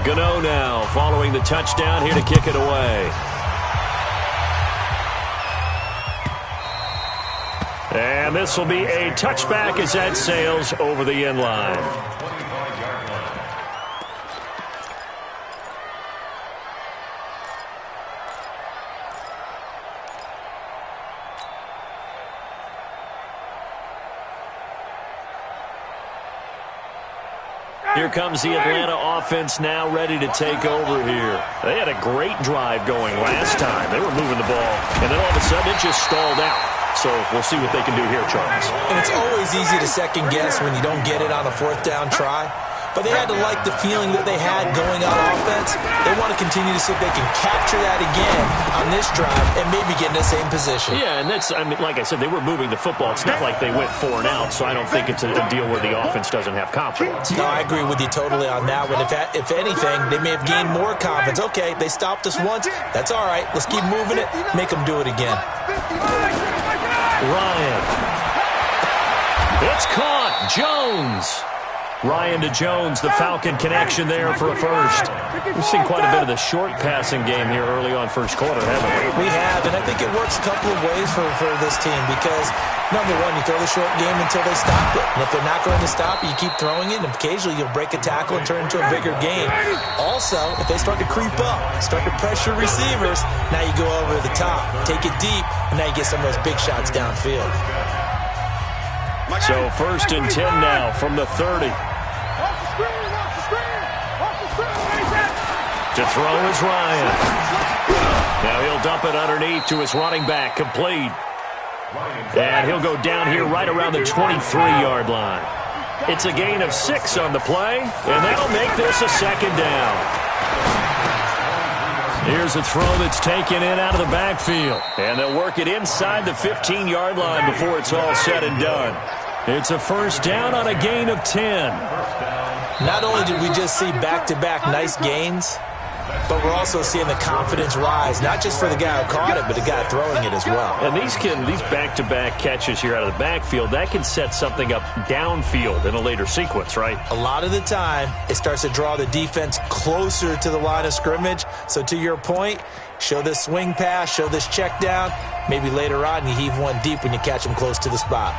Gano now following the touchdown here to kick it away. And this will be a touchback as that sails over the end line. Here comes the Atlanta offense now ready to take over here. They had a great drive going last time. They were moving the ball, and then all of a sudden it just stalled out. So we'll see what they can do here, Charles. And it's always easy to second guess when you don't get it on a fourth down try. But they had to like the feeling that they had going on offense. They want to continue to see if they can capture that again on this drive and maybe get in the same position. Yeah, and that's, I mean, like I said, they were moving the football. It's not like they went 4 and out, so I don't think it's a deal where the offense doesn't have confidence. No, I agree with you totally on that one. If anything, they may have gained more confidence. Okay, they stopped us once. That's all right. Let's keep moving it. Make them do it again. Ryan. It's caught. Jones. Ryan to Jones, the Falcon connection there for a first. We've seen quite a bit of the short passing game here early on first quarter, haven't we? We have, and I think it works a couple of ways for this team because, number one, you throw the short game until they stop it. And if they're not going to stop it, you keep throwing it, and occasionally you'll break a tackle and turn it into a bigger game. Also, if they start to creep up, start to pressure receivers, now you go over the top, take it deep, and now you get some of those big shots downfield. So 1st and 10 now from the 30. To throw is Ryan. Now he'll dump it underneath to his running back, complete. And he'll go down here right around the 23-yard line. It's a gain of 6 on the play, and that'll make this a second down. Here's a throw that's taken in out of the backfield. And they'll work it inside the 15-yard line before it's all said and done. It's a first down on a gain of 10. Not only did we just see back-to-back nice gains, but we're also seeing the confidence rise, not just for the guy who caught it, but the guy throwing it as well. And these back-to-back catches here out of the backfield, that can set something up downfield in a later sequence, right? A lot of the time, it starts to draw the defense closer to the line of scrimmage. So to your point, show this swing pass, show this check down. Maybe later on you heave one deep when you catch them close to the spot.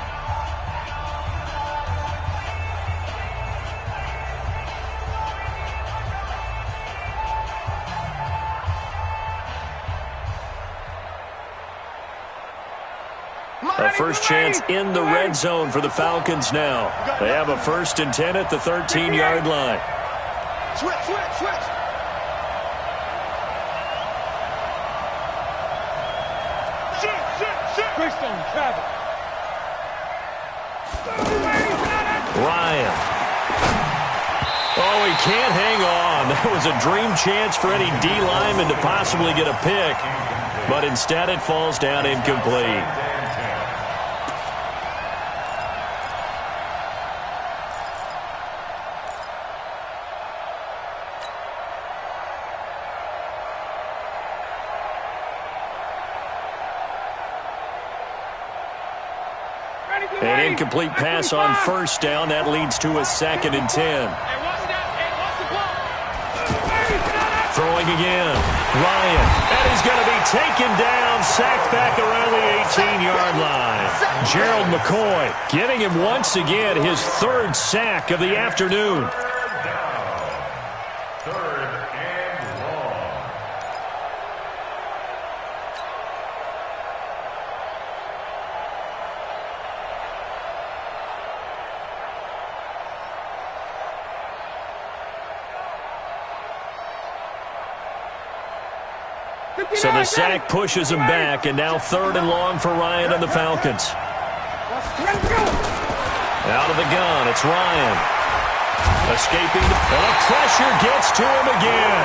A first chance in the red zone for the Falcons now. They have a 1st and 10 at the 13-yard line. Switch. Ryan. Oh, he can't hang on. That was a dream chance for any D lineman to possibly get a pick. But instead it falls down incomplete. An incomplete pass on first down. That leads to a 2nd and 10. Throwing again. Ryan. And he's going to be taken down, sacked back around the 18-yard line. Gerald McCoy getting him once again his 3rd sack of the afternoon. So the sack pushes him back, and now 3rd and long for Ryan and the Falcons. Out of the gun, it's Ryan. Escaping, and the pressure gets to him again.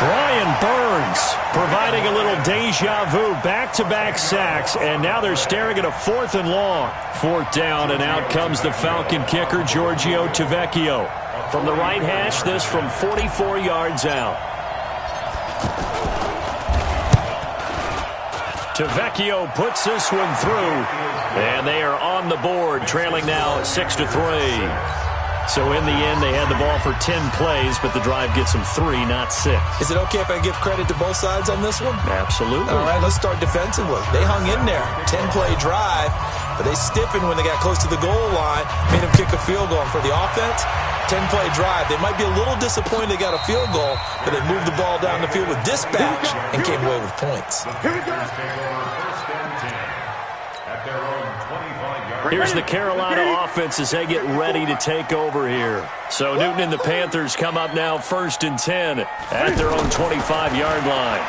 Brian Burns providing a little deja vu, back-to-back sacks, and now they're staring at a 4th and long. 4th down, and out comes the Falcon kicker, Giorgio Tavecchio. From the right hash, this from 44 yards out. Tavecchio puts this one through, and they are on the board, trailing now 6-3. So in the end, they had the ball for 10 plays, but the drive gets them 3, not 6. Is it okay if I give credit to both sides on this one? Absolutely. All right, let's start defensively. They hung in there. 10-play drive, but they stiffened when they got close to the goal line, made them kick a field goal. And for the offense, 10-play drive. They might be a little disappointed they got a field goal, but they moved the ball down the field with dispatch and came away with points. Here's the Carolina offense as they get ready to take over here. So Newton and the Panthers come up now 1st and 10 at their own 25-yard line.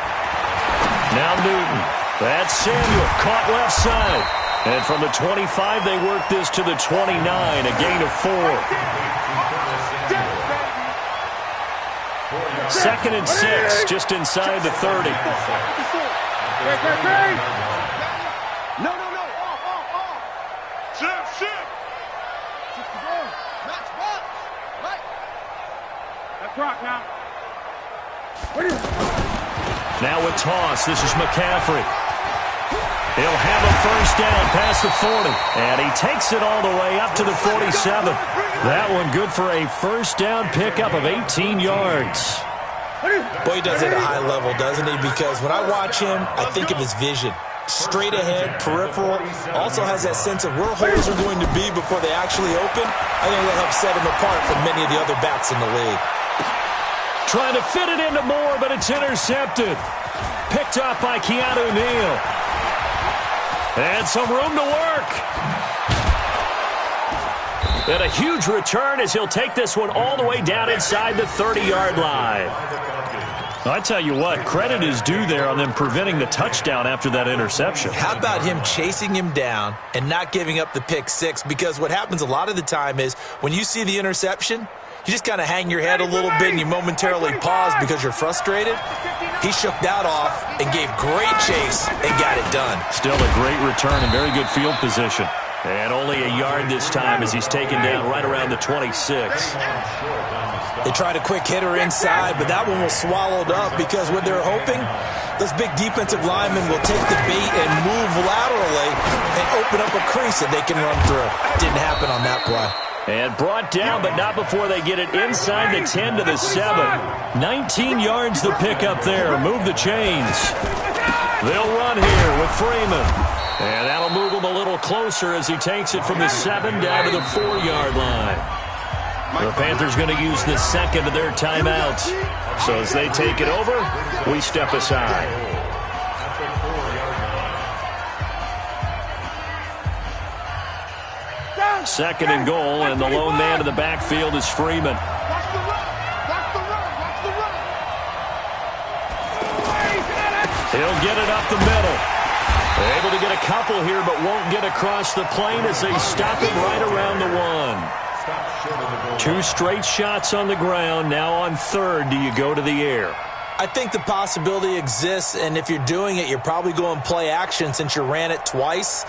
Now Newton. That's Samuel, caught left side. And from the 25, they work this to the 29, a gain of 4. 2nd and 6, just inside the 30. No. Shift. Match box. Right. That's rock now. Now with toss, this is McCaffrey. He'll have a first down past the 40. And he takes it all the way up to the 47. That one good for a first down pickup of 18 yards. Boy, he does it at a high level, doesn't he? Because when I watch him, I think of his vision. Straight ahead, peripheral, also has that sense of where holes are going to be before they actually open. I think that'll help set him apart from many of the other backs in the league. Trying to fit it into Moore, but it's intercepted. Picked up by Keanu Neal. And some room to work. And a huge return as he'll take this one all the way down inside the 30-yard line. I tell you what, credit is due there on them preventing the touchdown after that interception. How about him chasing him down and not giving up the pick six? Because what happens a lot of the time is when you see the interception, you just kind of hang your head a little bit and you momentarily pause because you're frustrated. He shook that off and gave great chase and got it done. Still a great return and very good field position. And only a yard this time as he's taken down right around the 26. They tried a quick hitter inside, but that one was swallowed up because what they're hoping, those big defensive linemen will take the bait and move laterally and open up a crease that they can run through. Didn't happen on that play. And brought down, but not before they get it inside the 10 to the 7. 19 yards to pick up there. Move the chains. They'll run here with Freeman. And that'll move him a little closer as he takes it from the 7 down to the 4-yard line. The Panthers going to use the second of their timeouts. So as they take it over, we step aside. Second and goal, and the lone man in the backfield is Freeman. He'll get it up the middle. Able to get a couple here, but won't get across the plane as they stop him right around the 1. 2 straight shots on the ground. Now on third, do you go to the air? I think the possibility exists, and if you're doing it, you're probably going play action since you ran it twice.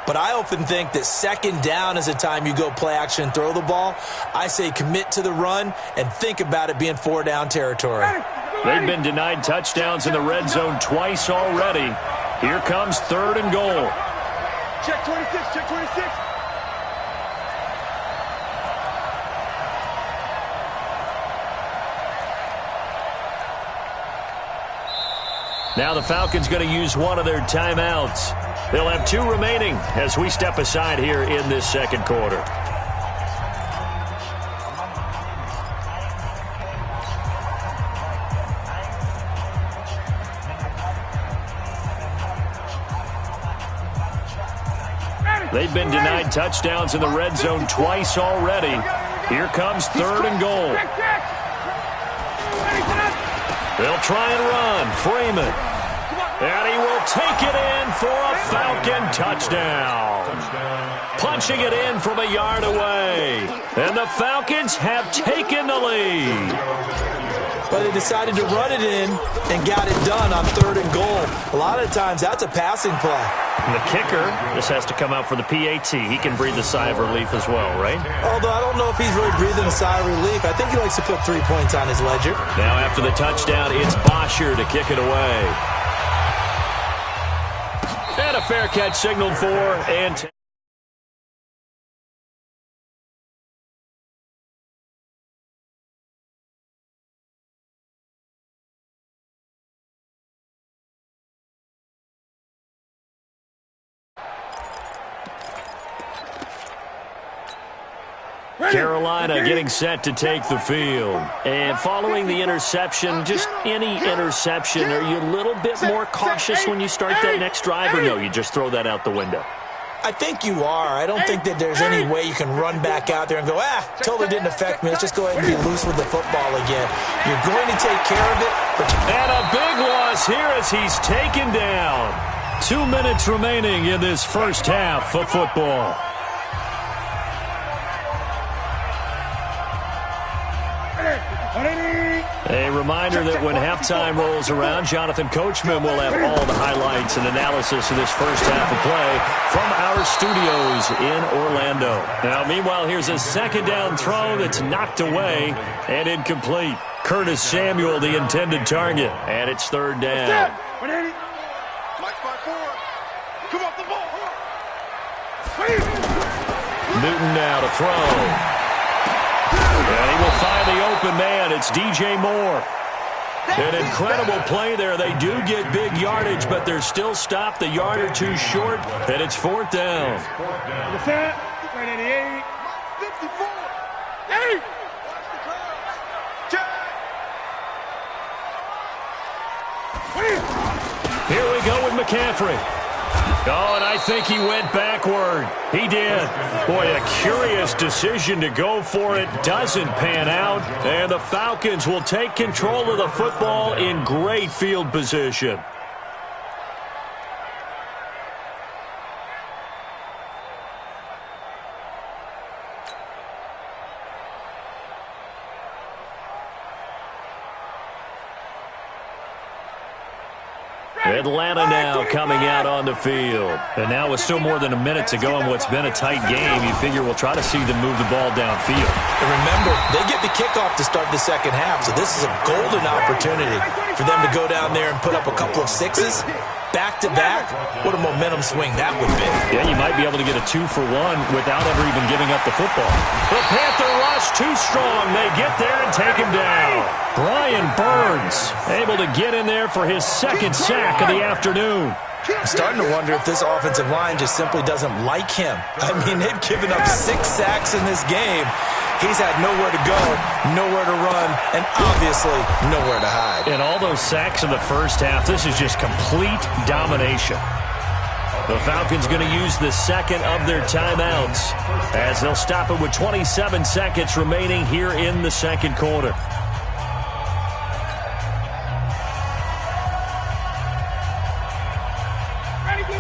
But I often think that second down is the time you go play action and throw the ball. I say commit to the run and think about it being 4-down territory. They've been denied touchdowns in the red zone twice already. Here comes third and goal. Check 26, check 26. Now the Falcons going to use one of their timeouts. They'll have 2 remaining as we step aside here in this second quarter. They've been denied touchdowns in the red zone twice already. Here comes third and goal. They'll try and run. Freeman. And he will take it in for a Falcon touchdown. Punching it in from a yard away. And the Falcons have taken the lead. But they decided to run it in and got it done on third and goal. A lot of times that's a passing play. And the kicker just has to come out for the PAT. He can breathe a sigh of relief as well, right? Although I don't know if he's really breathing a sigh of relief. I think he likes to put 3 points on his ledger. Now after the touchdown, it's Bosher to kick it away. And a fair catch signaled for and Carolina getting set to take the field. And following the interception, just any interception, are you a little bit more cautious when you start that next drive, or no, you just throw that out the window? I think you are. I don't think that there's any way you can run back out there and go, totally didn't affect me. Let's just go ahead and be loose with the football again. You're going to take care of it. And a big loss here as he's taken down. 2 minutes remaining in this first half of football. A reminder that when halftime rolls around, Jonathan Coachman will have all the highlights and analysis of this first half of play from our studios in Orlando. Now, meanwhile, here's a second down throw that's knocked away and incomplete. Curtis Samuel, the intended target, and it's third down. Newton now to throw. And he will find the open man. It's DJ Moore. An incredible play there. They do get big yardage, but they're still stopped the yard or two short, and it's fourth down. Here we go with McCaffrey. Oh, and I think he went backward. He did. Boy, a curious decision to go for it. Doesn't pan out. And the Falcons will take control of the football in great field position. Atlanta now coming out on the field. And now with still more than a minute to go in what's been a tight game, you figure we'll try to see them move the ball downfield. And remember, they get the kickoff to start the second half, so this is a golden opportunity for them to go down there and put up a couple of sixes. Back-to-back, what a momentum swing that would be. Yeah, you might be able to get a 2-for-1 without ever even giving up the football. The Panther rush too strong. They get there and take him down. Brian Burns able to get in there for his second sack of the afternoon. I'm starting to wonder if this offensive line just simply doesn't like him. I mean, they've given up 6 sacks in this game. He's had nowhere to go, nowhere to run, and obviously nowhere to hide. And all those sacks in the first half, this is just complete domination. The Falcons going to use the second of their timeouts as they'll stop it with 27 seconds remaining here in the second quarter.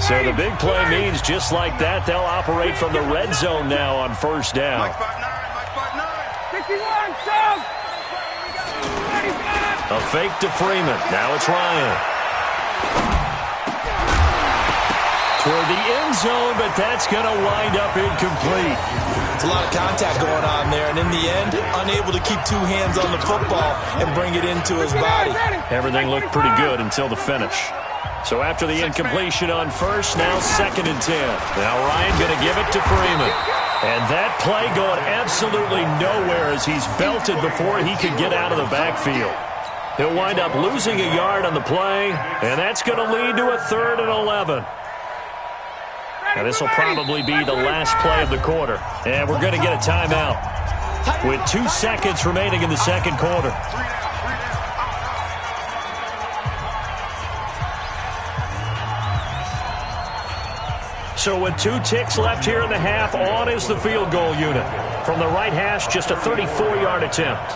So the big play means just like that, they'll operate from the red zone now on first down. A fake to Freeman. Now it's Ryan. Toward the end zone, but that's going to wind up incomplete. It's a lot of contact going on there, and in the end, unable to keep 2 hands on the football and bring it into his body. Everything looked pretty good until the finish. So after the incompletion on first, now 2nd and 10. Now Ryan going to give it to Freeman. And that play going absolutely nowhere as he's belted before he could get out of the backfield. He'll wind up losing a yard on the play, and that's going to lead to a 3rd and 11. Now this will probably be the last play of the quarter. And we're going to get a timeout with 2 seconds remaining in the second quarter. So with 2 ticks left here in the half, on is the field goal unit. From the right hash, just a 34-yard attempt.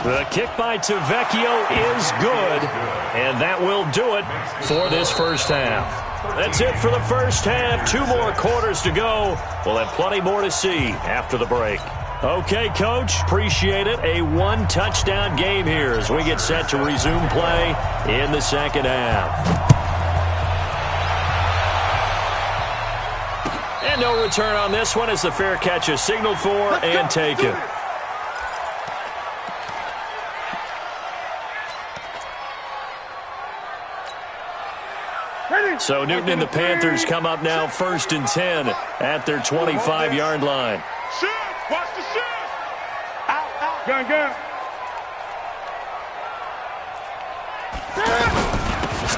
The kick by Tavecchio is good, and that will do it for this first half. That's it for the first half. 2 more quarters to go. We'll have plenty more to see after the break. Okay, Coach, appreciate it. A 1-touchdown game here as we get set to resume play in the second half. And no return on this one as the fair catch is signaled for and taken. So Newton and the Panthers come up now 1st and 10 at their 25-yard line. Watch the shoot! Out, out. Gun.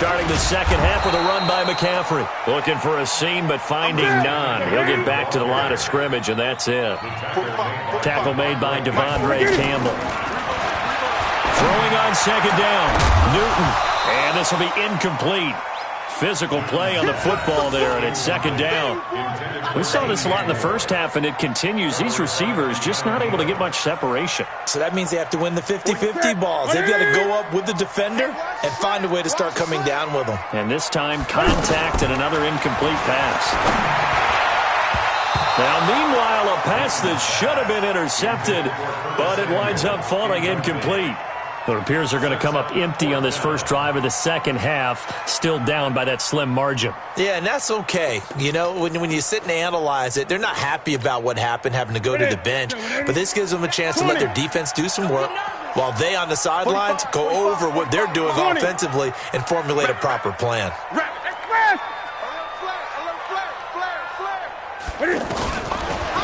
starting the second half with a run by McCaffrey. Looking for a seam, but finding none. He'll get back to the line of scrimmage, and that's it. Tackle made by Devondre Campbell. Throwing on second down. Newton. And this will be incomplete. Physical play on the football there, and it's second down. We saw this a lot in the first half, and it continues. These receivers just not able to get much separation. So that means they have to win the 50-50 balls. They've got to go up with the defender and find a way to start coming down with them. And this time, contact and another incomplete pass. Now, meanwhile, a pass that should have been intercepted, but it winds up falling incomplete. It appears they're going to come up empty on this first drive of the second half, still down by that slim margin. Yeah, and that's okay. You know, when you sit and analyze it, they're not happy about what happened, having to go to the bench. But this gives them a chance to let their defense do some work while they on the sidelines go over what they're doing offensively and formulate a proper plan.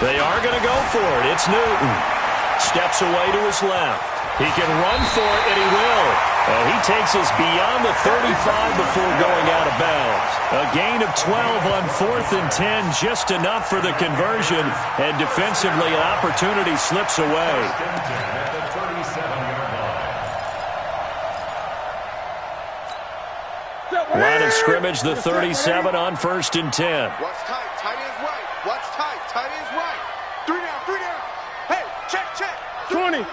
They are going to go for it. It's Newton. Steps away to his left. He can run for it, and he will. And he takes us beyond the 35 before going out of bounds. A gain of 12 on 4th and 10, just enough for the conversion. And defensively, an opportunity slips away. Line of scrimmage, the 37 on 1st and 10. Watch tight. Tight ends right. Watch tight. Tight ends right. 3 down. 3 down. Hey, check. 20.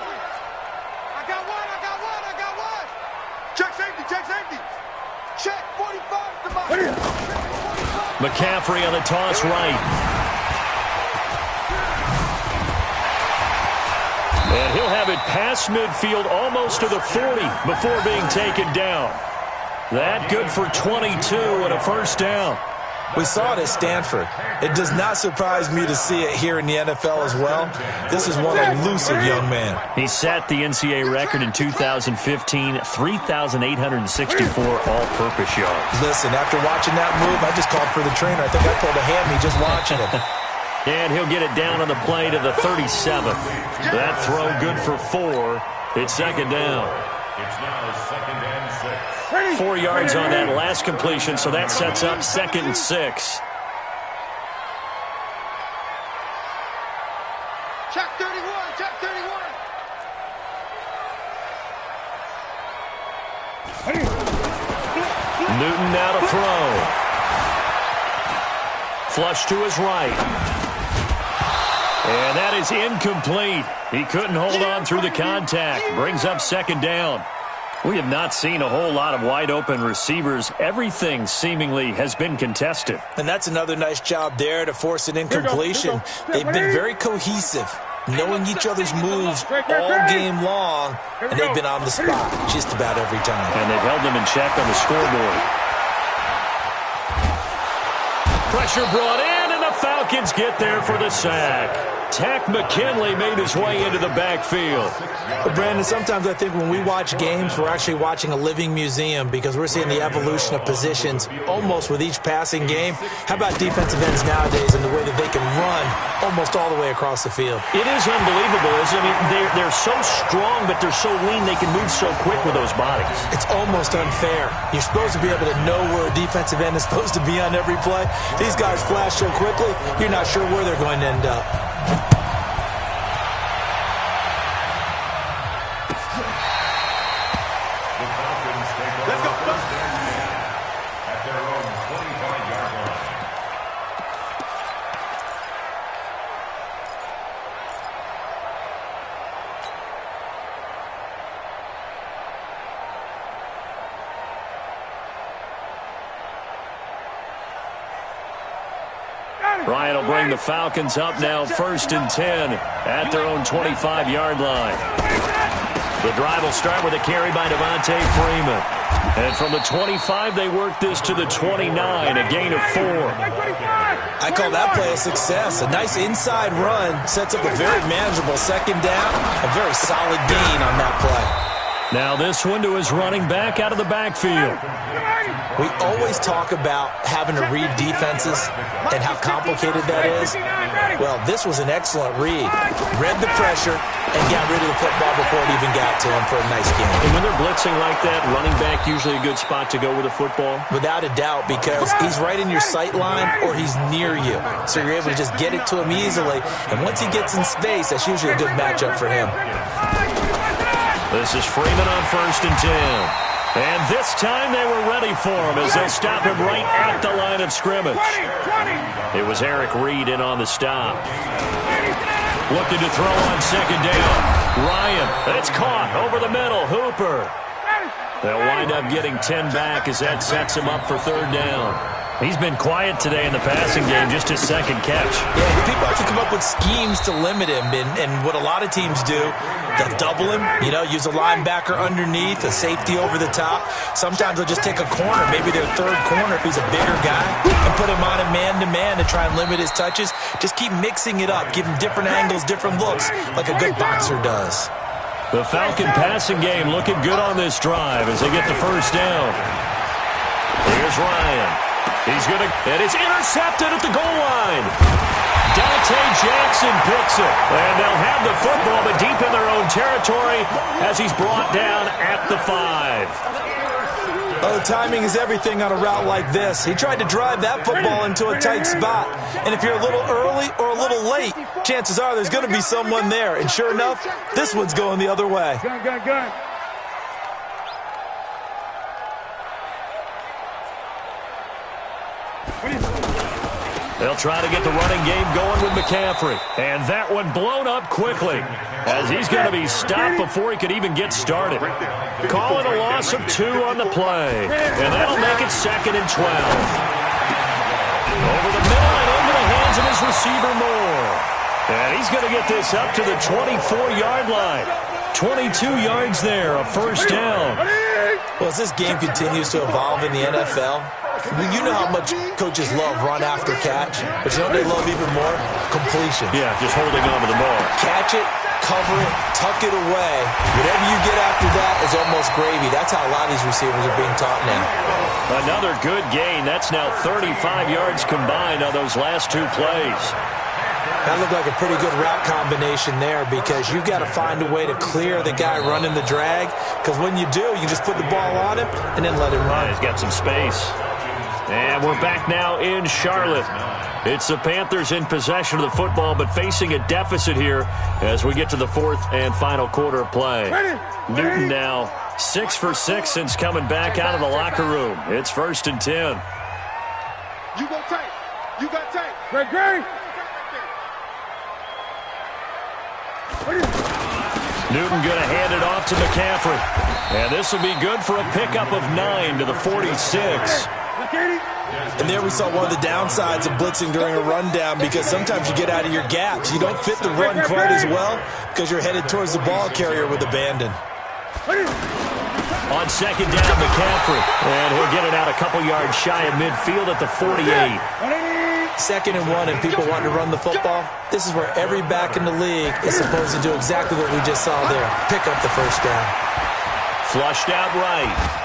I got one. Check safety. Check 45 to my. McCaffrey on the toss right. And he'll have it past midfield almost to the 40 before being taken down. That good for 22 and a first down. We saw it at Stanford. It does not surprise me to see it here in the NFL as well. This is one elusive young man. He set the NCAA record in 2015, 3,864 all-purpose yards. Listen, after watching that move, I just called for the trainer. I think I pulled a hammy just watching it. And he'll get it down on the play to the 37. That throw good for 4. It's second down. It's now second and 6. 4 yards on that last completion, so that sets up 2nd and 6. Check 31. Newton now to throw. Flush to his right. And that is incomplete. He couldn't hold on through the contact. Brings up second down. We have not seen a whole lot of wide-open receivers. Everything seemingly has been contested. And that's another nice job there to force an incompletion. They've been very cohesive, knowing each other's moves all game long, and they've been on the spot just about every time. And they've held them in check on the scoreboard. Pressure brought in, and the Falcons get there for the sack. Tack McKinley made his way into the backfield. But Brandon, sometimes I think when we watch games, we're actually watching a living museum because we're seeing the evolution of positions almost with each passing game. How about defensive ends nowadays and the way that they can run almost all the way across the field? It is unbelievable, isn't it? I mean, they're so strong, but they're so lean, they can move so quick with those bodies. It's almost unfair. You're supposed to be able to know where a defensive end is supposed to be on every play. These guys flash so quickly, you're not sure where they're going to end up. Ryan will bring the Falcons up now 1st and 10 at their own 25-yard line. The drive will start with a carry by Devontae Freeman. And from the 25, they work this to the 29, a gain of 4. I call that play a success. A nice inside run sets up a very manageable second down. A very solid gain on that play. Now this one to his running back out of the backfield. We always talk about having to read defenses and how complicated that is. Well, this was an excellent read. Read the pressure and got rid of the football before it even got to him for a nice gain. And when they're blitzing like that, running back usually a good spot to go with a football? Without a doubt, because he's right in your sight line or he's near you. So you're able to just get it to him easily. And once he gets in space, that's usually a good matchup for him. This is Freeman on 1st and 10. And this time they were ready for him as they'll stop him right at the line of scrimmage. It was Eric Reed in on the stop. Looking to throw on 2nd down. Ryan, it's caught over the middle. Hooper. They'll wind up getting 10 back as that sets him up for 3rd down. He's been quiet today in the passing game, just his 2nd catch. Yeah, people have to come up with schemes to limit him, and what a lot of teams do, they'll double him, use a linebacker underneath, a safety over the top. Sometimes they'll just take a corner, maybe their 3rd corner if he's a bigger guy, and put him on a man-to-man to try and limit his touches. Just keep mixing it up, give him different angles, different looks, like a good boxer does. The Falcon passing game looking good on this drive as they get the 1st down. Here's Ryan. He's going to, and it's intercepted at the goal line. Dante Jackson picks it. And they'll have the football, but deep in their own territory as he's brought down at the 5. Oh, timing is everything on a route like this. He tried to drive that football into a tight spot. And if you're a little early or a little late, chances are there's going to be someone there. And sure enough, this one's going the other way. Gun. They'll try to get the running game going with McCaffrey. And that one blown up quickly as he's going to be stopped before he could even get started. Calling a loss of 2 on the play. And that'll make it 2nd and 12. Over the middle and into the hands of his receiver Moore. And he's going to get this up to the 24-yard line. 22 yards there, a 1st down. Well, as this game continues to evolve in the NFL, you know how much coaches love run after catch, but you know what they love even more? Completion. Yeah, just holding on to the ball. Catch it, cover it, tuck it away. Whatever you get after that is almost gravy. That's how a lot of these receivers are being taught now. Another good gain. That's now 35 yards combined on those last 2 plays. That looked like a pretty good route combination there because you've got to find a way to clear the guy running the drag, because when you do, you just put the ball on him and then let him run. He's got some space. And we're back now in Charlotte. It's the Panthers in possession of the football, but facing a deficit here as we get to the 4th and final quarter of play. Newton now 6 for 6 since coming back out of the locker room. It's 1st and 10. You go tight. You got tight. Great. Newton going to hand it off to McCaffrey. And this will be good for a pickup of 9 to the 46. And there we saw one of the downsides of blitzing during a rundown, because sometimes you get out of your gaps. You don't fit the run quite as well because you're headed towards the ball carrier with abandon. On 2nd down, McCaffrey. And he'll get it out a couple yards shy of midfield at the 48. 2nd and 1 and people want to run the football. This is where every back in the league is supposed to do exactly what we just saw there. Pick up the 1st down. Flushed out right.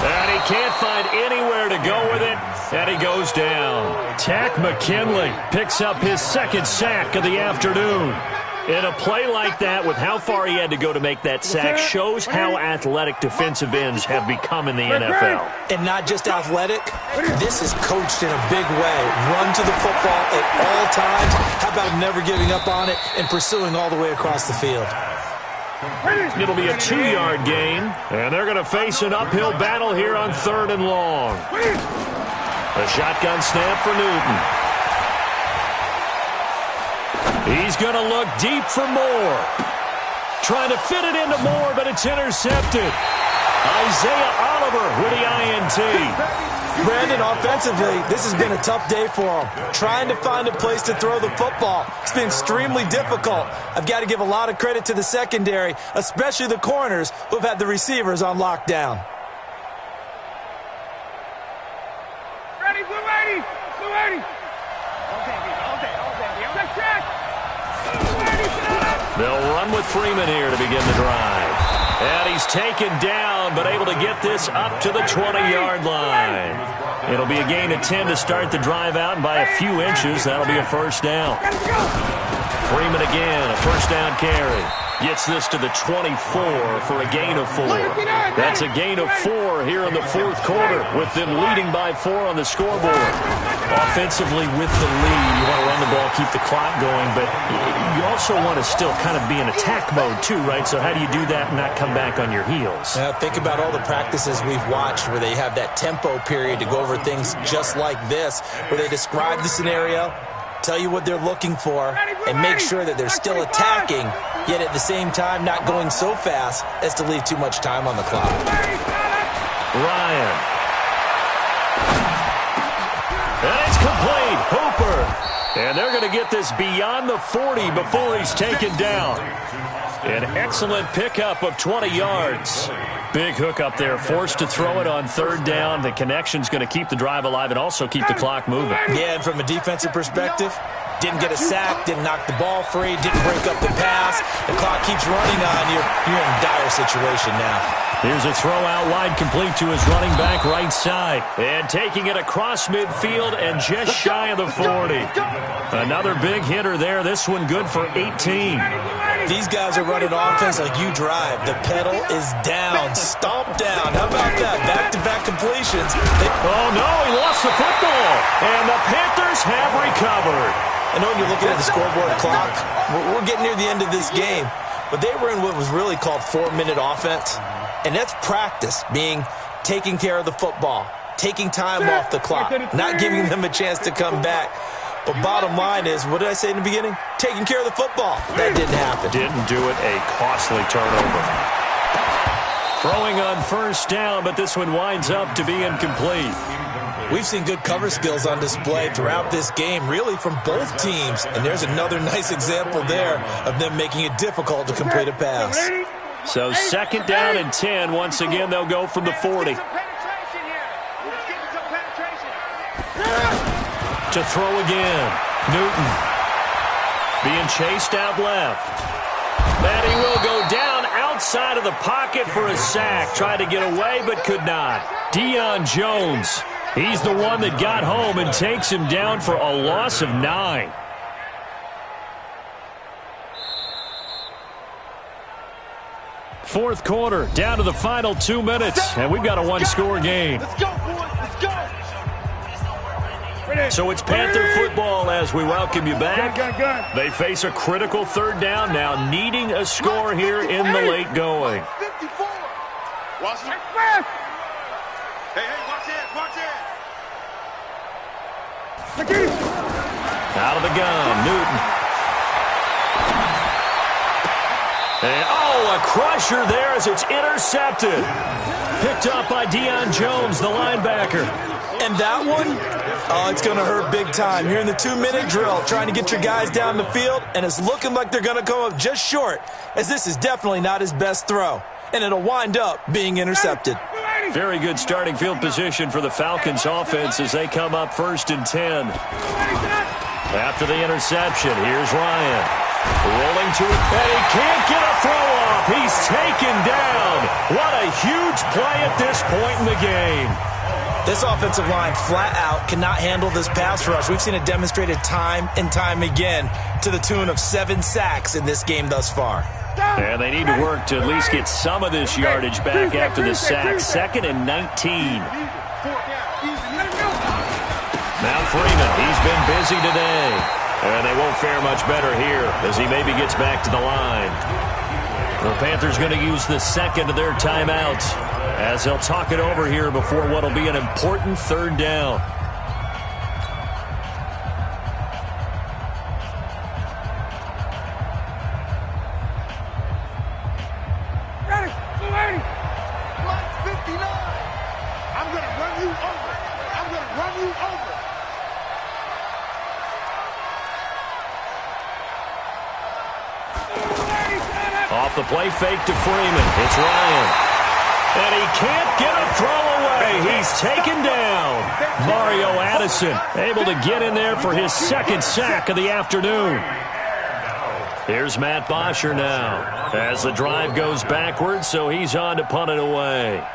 And he can't find anywhere to go with it, and he goes down. Tack McKinley picks up his 2nd sack of the afternoon. In a play like that, with how far he had to go to make that sack, shows how athletic defensive ends have become in the NFL. And not just athletic, this is coached in a big way. Run to the football at all times. How about never giving up on it and pursuing all the way across the field? It'll be a 2-yard gain, and they're going to face an uphill battle here on 3rd and long. A shotgun snap for Newton. He's going to look deep for Moore. Trying to fit it into Moore, but it's intercepted. Isaiah Oliver with the INT. Brandon, offensively, this has been a tough day for him. Trying to find a place to throw the football. It's been extremely difficult. I've got to give a lot of credit to the secondary, especially the corners who've had the receivers on lockdown. Ready, blue 80. Blue 80. They'll run with Freeman here to begin the drive. And he's taken down, but able to get this up to the 20-yard line. It'll be a gain of 10 to start the drive out, and by a few inches, that'll be a first down. Freeman again, a first down carry. Gets this to the 24 for a gain of 4. That's a gain of 4 here in the fourth quarter, with them leading by 4 on the scoreboard. Offensively with the lead, you want to run the ball, keep the clock going, but you also want to still kind of be in attack mode too, right? So how do you do that and not come back on your heels? Think about all the practices we've watched where they have that tempo period to go over things just like this, where they describe the scenario, tell you what they're looking for, and make sure that they're still attacking, yet at the same time not going so fast as to leave too much time on the clock. Ryan. And it's complete. Hooper. And they're going to get this beyond the 40 before he's taken down. An excellent pickup of 20 yards. Big hook up there, forced to throw it on third down. The connection's going to keep the drive alive and also keep the clock moving. Yeah, and from a defensive perspective, didn't get a sack, didn't knock the ball free, didn't break up the pass. The clock keeps running on you. You're in a dire situation now. Here's a throw out wide, complete to his running back right side. And taking it across midfield and just shy of the 40. Another big hitter there. This one good for 18. These guys are running offense like you drive. The pedal is down, stomp down. How about that? Back-to-back completions. Oh, no, he lost the football. And the Panthers have recovered. I know when you're looking at the scoreboard clock, we're getting near the end of this game. But they were in what was really called 4-minute offense. And that's practice, being taking care of the football, taking time off the clock, not giving them a chance to come back. But bottom line is, what did I say in the beginning? Taking care of the football. That didn't happen. Didn't do it. A costly turnover. Throwing on first down, but this one winds up to be incomplete. We've seen good cover skills on display throughout this game, really from both teams. And there's another nice example there of them making it difficult to complete a pass. So second down and 10. Once again, they'll go from the 40. To throw again. Newton being chased out left. And he will go down outside of the pocket for a sack. Tried to get away but could not. Deion Jones, he's the one that got home and takes him down for a loss of 9. Fourth quarter, down to the final 2 minutes, and we've got a one-score game. Let's go, boys. Let's go. So it's Panther football as we welcome you back. They face a critical third down now, needing a score here in the late going. 54. Watch it. Hey, watch it. Watch it. Out of the gun, Newton. And, a crusher there as it's intercepted. Picked up by Deion Jones, the linebacker. And that one, it's going to hurt big time. You're in the 2-minute drill trying to get your guys down the field, and it's looking like they're going to come up just short, as this is definitely not his best throw. And it'll wind up being intercepted. Very good starting field position for the Falcons offense as they come up 1st and 10. After the interception, here's Ryan. Rolling to it, and he can't get a throw off. He's taken down. What a huge play at this point in the game. This offensive line flat out cannot handle this pass rush. We've seen it demonstrated time and time again to the tune of 7 sacks in this game thus far. And they need to work to at least get some of this yardage back after the sack. 2nd and 19. Now Freeman, he's been busy today. And they won't fare much better here as he maybe gets back to the line. The Panthers going to use the second of their timeouts as they'll talk it over here before what will be an important third down. Ready. 59. I'm going to run you over. Off the play fake to Freeman. It's Ryan. And he can't get a throw away. He's taken down. Mario Addison able to get in there for his 2nd sack of the afternoon. Here's Matt Bosher now as the drive goes backwards, so he's on to punt it away.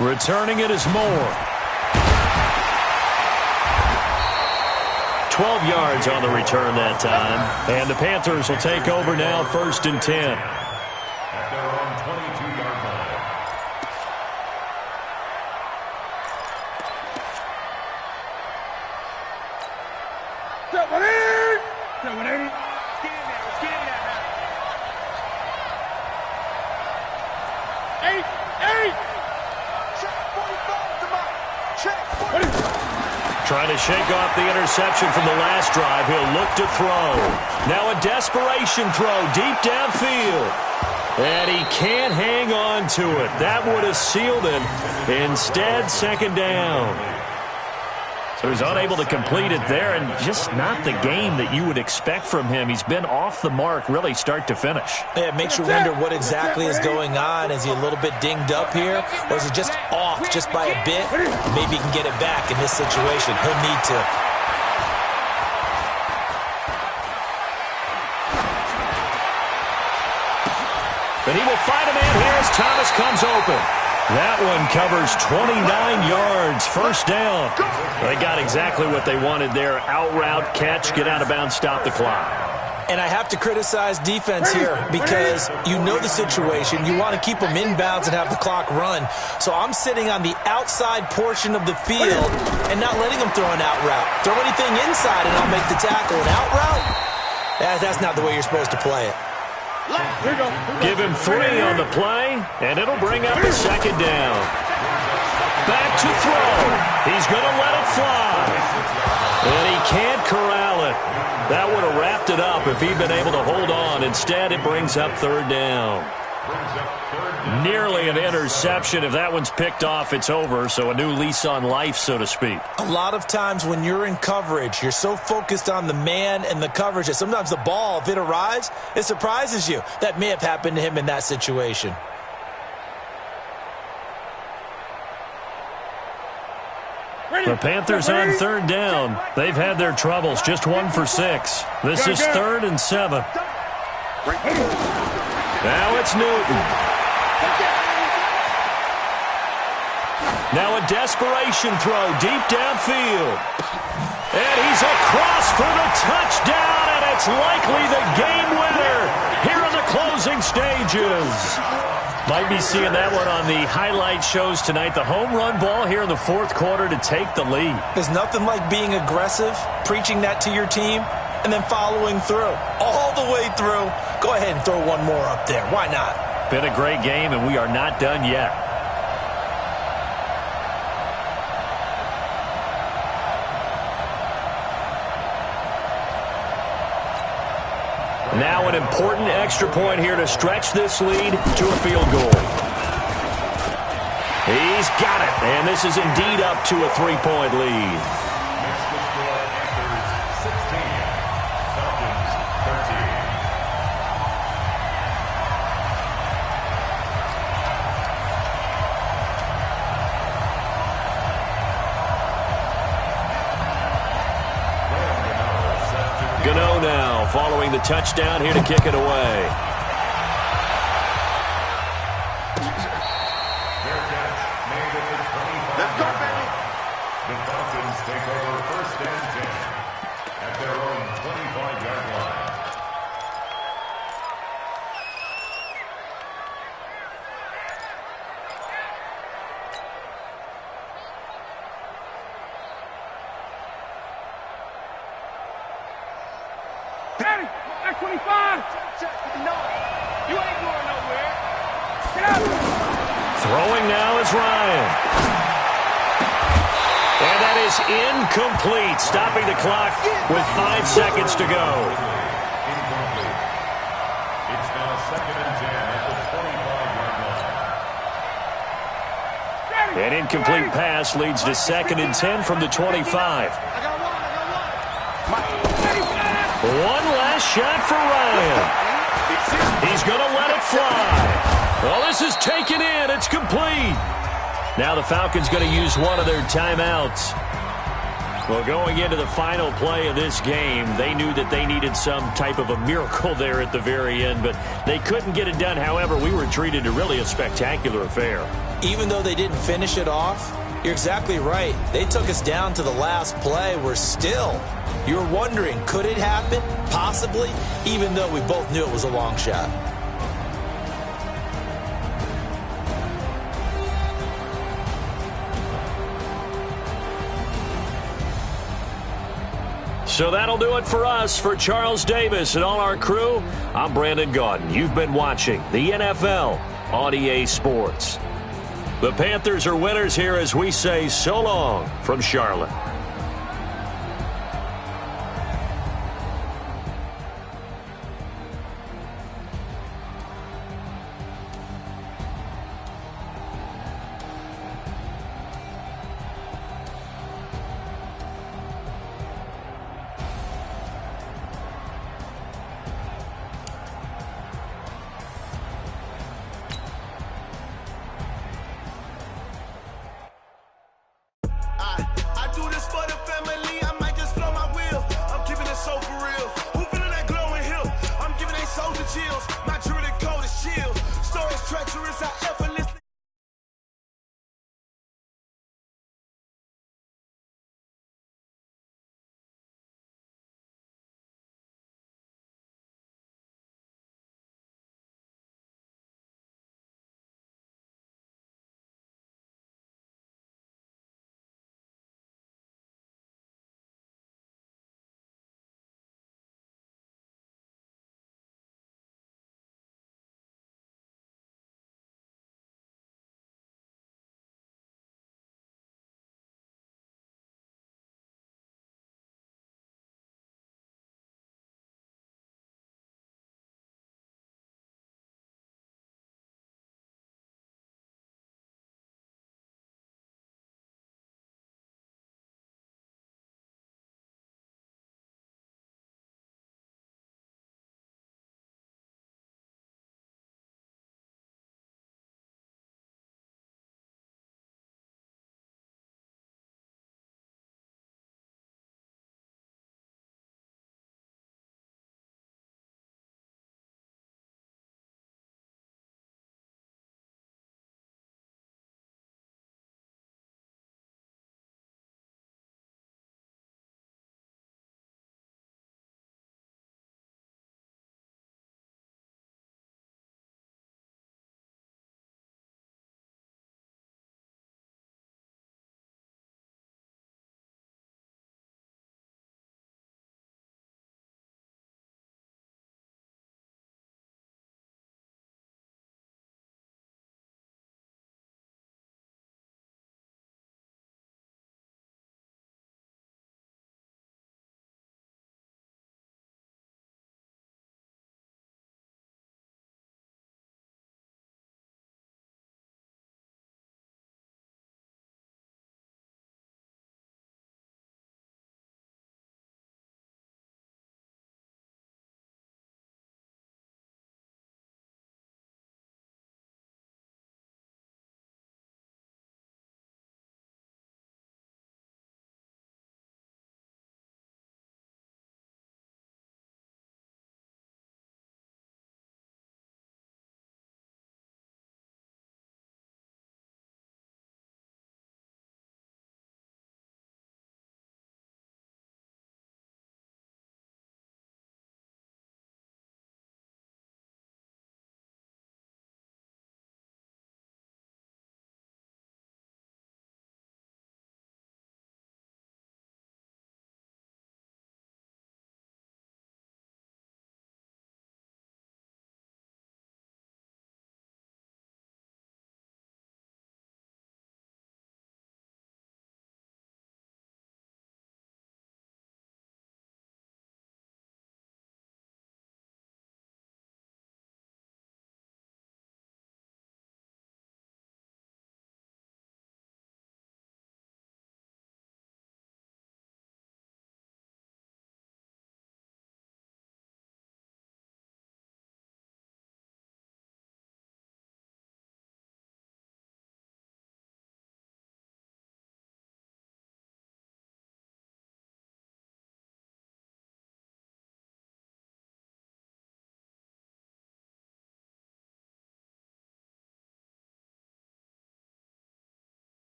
Returning it is Moore. 12 yards on the return that time. And the Panthers will take over now, 1st and 10. At their own 22-yard line. Get one in! Get one in! Get in there, let's get in there now. 8! Check 45 to Mike. Check 45. Trying to shake off the interception from the last drive. He'll look to throw. Now a desperation throw deep downfield. And he can't hang on to it. That would have sealed it. Instead, 2nd down. So he's unable to complete it there, and just not the game that you would expect from him. He's been off the mark, really, start to finish. Yeah, it makes you wonder what exactly is going on. Is he a little bit dinged up here, or is he just off just by a bit? Maybe he can get it back in this situation. He'll need to. But he will find a man here as Thomas comes open. That one covers 29 yards, 1st down. They got exactly what they wanted there. Out route, catch, get out of bounds, stop the clock. And I have to criticize defense here because you know the situation. You want to keep them inbounds and have the clock run. So I'm sitting on the outside portion of the field and not letting them throw an out route. Throw anything inside and I'll make the tackle. An out route? That's not the way you're supposed to play it. Give him 3 on the play, and it'll bring up a 2nd down. Back to throw. He's going to let it fly. And he can't corral it. That would have wrapped it up if he'd been able to hold on. Instead, it brings up 3rd down. Nearly an interception. If that one's picked off, it's over. So a new lease on life, so to speak. A lot of times when you're in coverage, you're so focused on the man and the coverage that sometimes the ball, if it arrives, it surprises you. That may have happened to him in that situation. The Panthers on 3rd down. They've had their troubles. Just 1 for 6. This is 3rd and 7. Now it's Newton. Now a desperation throw deep downfield. And he's across for the touchdown, and it's likely the game winner here in the closing stages. Might be seeing that one on the highlight shows tonight. The home run ball here in the 4th quarter to take the lead. There's nothing like being aggressive, preaching that to your team, and then following through. All the way through. Go ahead and throw one more up there. Why not? Been a great game, and we are not done yet. Now an important extra point here to stretch this lead to a field goal. He's got it, and this is indeed up to a 3-point lead. Next to score, Panthers 16, Falcons 13. Gano now following the touchdown here to kick it away. Fair catch made at the 25. Let's go, baby. The Falcons take over 1st and 10 at their own 25-yard line. Daddy, that's 25. No, you ain't going nowhere. Get out. Throwing now is Ryan. And that is incomplete, stopping the clock with 5 seconds to go. Incomplete. It's now 2nd and 10 at the 25-yard line. An incomplete pass leads to 2nd and 10 from the 25. I got one. One last shot for Ryan. He's going to let it fly. Well, this is taken in. It's complete. Now the Falcons going to use one of their timeouts. Well, going into the final play of this game, they knew that they needed some type of a miracle there at the very end, but they couldn't get it done. However, we were treated to really a spectacular affair. Even though they didn't finish it off, you're exactly right. They took us down to the last play. We're still, you're wondering, could it happen? Possibly, even though we both knew it was a long shot. So that'll do it for us. For Charles Davis and all our crew, I'm Brandon Gaudin. You've been watching the NFL on EA Sports. The Panthers are winners here as we say so long from Charlotte. I do this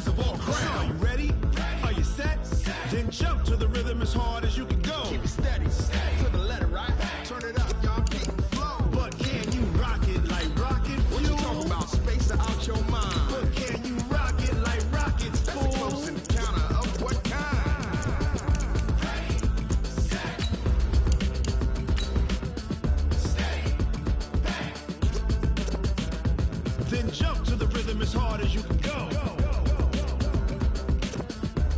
champions of all crowns. Are you ready? Are you set? Then jump to the rhythm as hard as you can go. Keep it steady, to the letter, right? Turn it up, y'all, keep it flow. But can you rock it like rocket fuel? What you talking about? Space out your mind. But can you rock it like rockets, fool? That's a close encounter of what kind? Ready, set, steady, bang. Then jump to the rhythm as hard as you can go.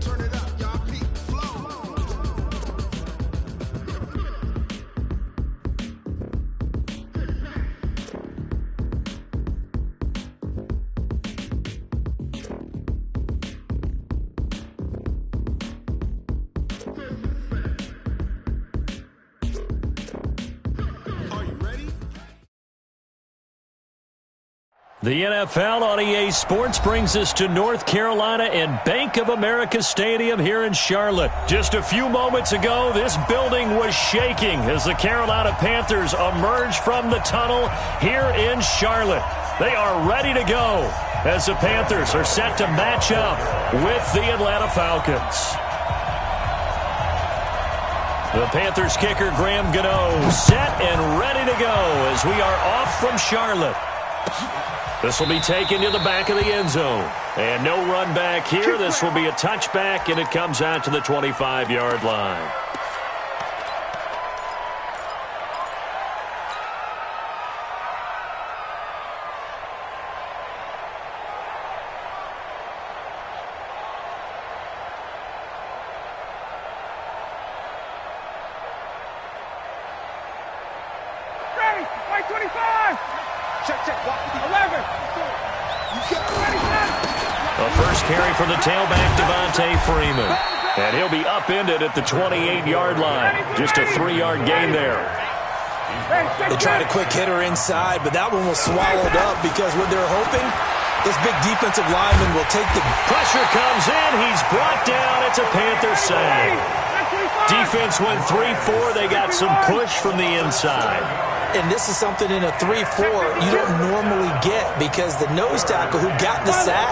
Turn it up, y'all, keep it flow. Are you ready? The NFL on EA Sports brings us to North Carolina and Bank of America Stadium here in Charlotte. Just a few moments ago, this building was shaking as the Carolina Panthers emerged from the tunnel here in Charlotte. They are ready to go as the Panthers are set to match up with the Atlanta Falcons. The Panthers kicker, Graham Gano, set and ready to go as we are off from Charlotte. This will be taken to the back of the end zone. And no run back here. This will be a touchback, and it comes out to the 25-yard line. Ready, white 25. Check, walk with the 11. You get ready, set. The first carry for the tailback, Devontae Freeman. And he'll be upended at the 28-yard line. Just a 3-yard gain there. They tried a quick hitter inside, but that one was swallowed up because what they're hoping, this big defensive lineman will take the Pressure comes in. He's brought down. It's a Panther save. Defense went 3-4. They got some push from the inside. And this is something in a 3-4 you don't normally get because the nose tackle who got the sack,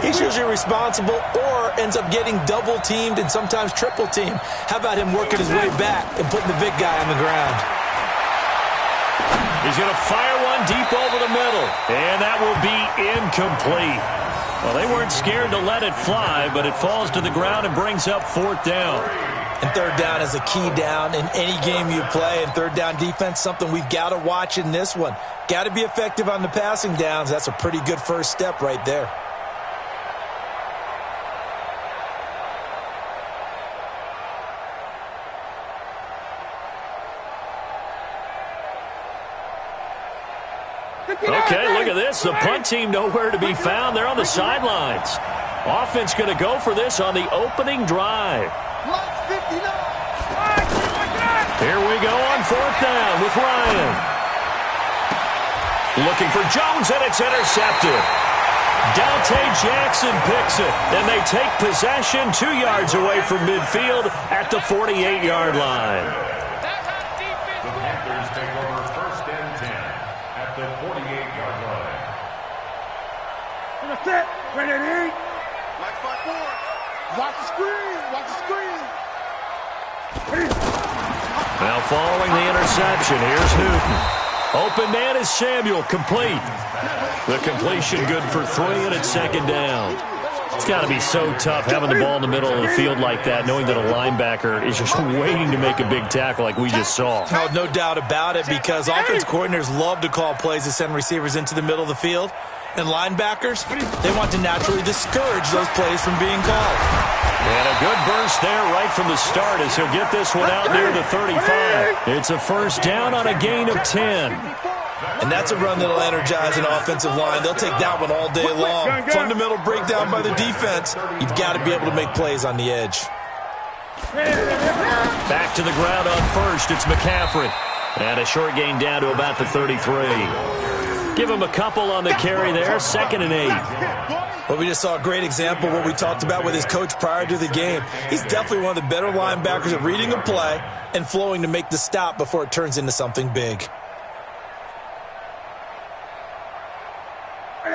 he's usually responsible or ends up getting double-teamed and sometimes triple-teamed. How about him working his way back and putting the big guy on the ground? He's going to fire one deep over the middle, and that will be incomplete. Well, they weren't scared to let it fly, but it falls to the ground and brings up 4th down. And 3rd down is a key down in any game you play. And 3rd down defense, something we've got to watch in this one. Got to be effective on the passing downs. That's a pretty good first step right there. Okay, look at this. The punt team nowhere to be found. They're on the sidelines. Offense going to go for this on the opening drive. Here we go on 4th down with Ryan. Looking for Jones, and it's intercepted. Dante Jackson picks it, and they take possession 2 yards away from midfield at the 48-yard line. The Panthers take over 1st and 10 at the 48-yard line. Set, ready to eat. Like 5-4. Watch the screen, watch the screen. Now following the interception, here's Newton. Open man is Samuel, complete. The completion good for 3, and it's 2nd down. It's got to be so tough having the ball in the middle of the field like that, knowing that a linebacker is just waiting to make a big tackle like we just saw. No doubt about it, because offense coordinators love to call plays to send receivers into the middle of the field. And linebackers, they want to naturally discourage those plays from being called. And a good burst there right from the start as he'll get this one out near the 35. It's a 1st down on a gain of 10. And that's a run that'll energize an offensive line. They'll take that one all day long. Fundamental breakdown by the defense. You've got to be able to make plays on the edge. Back to the ground on 1st. It's McCaffrey. And a short gain down to about the 33. Give him a couple on the carry there. 2nd and 8. Well, we just saw a great example of what we talked about with his coach prior to the game. He's definitely one of the better linebackers at reading a play and flowing to make the stop before it turns into something big.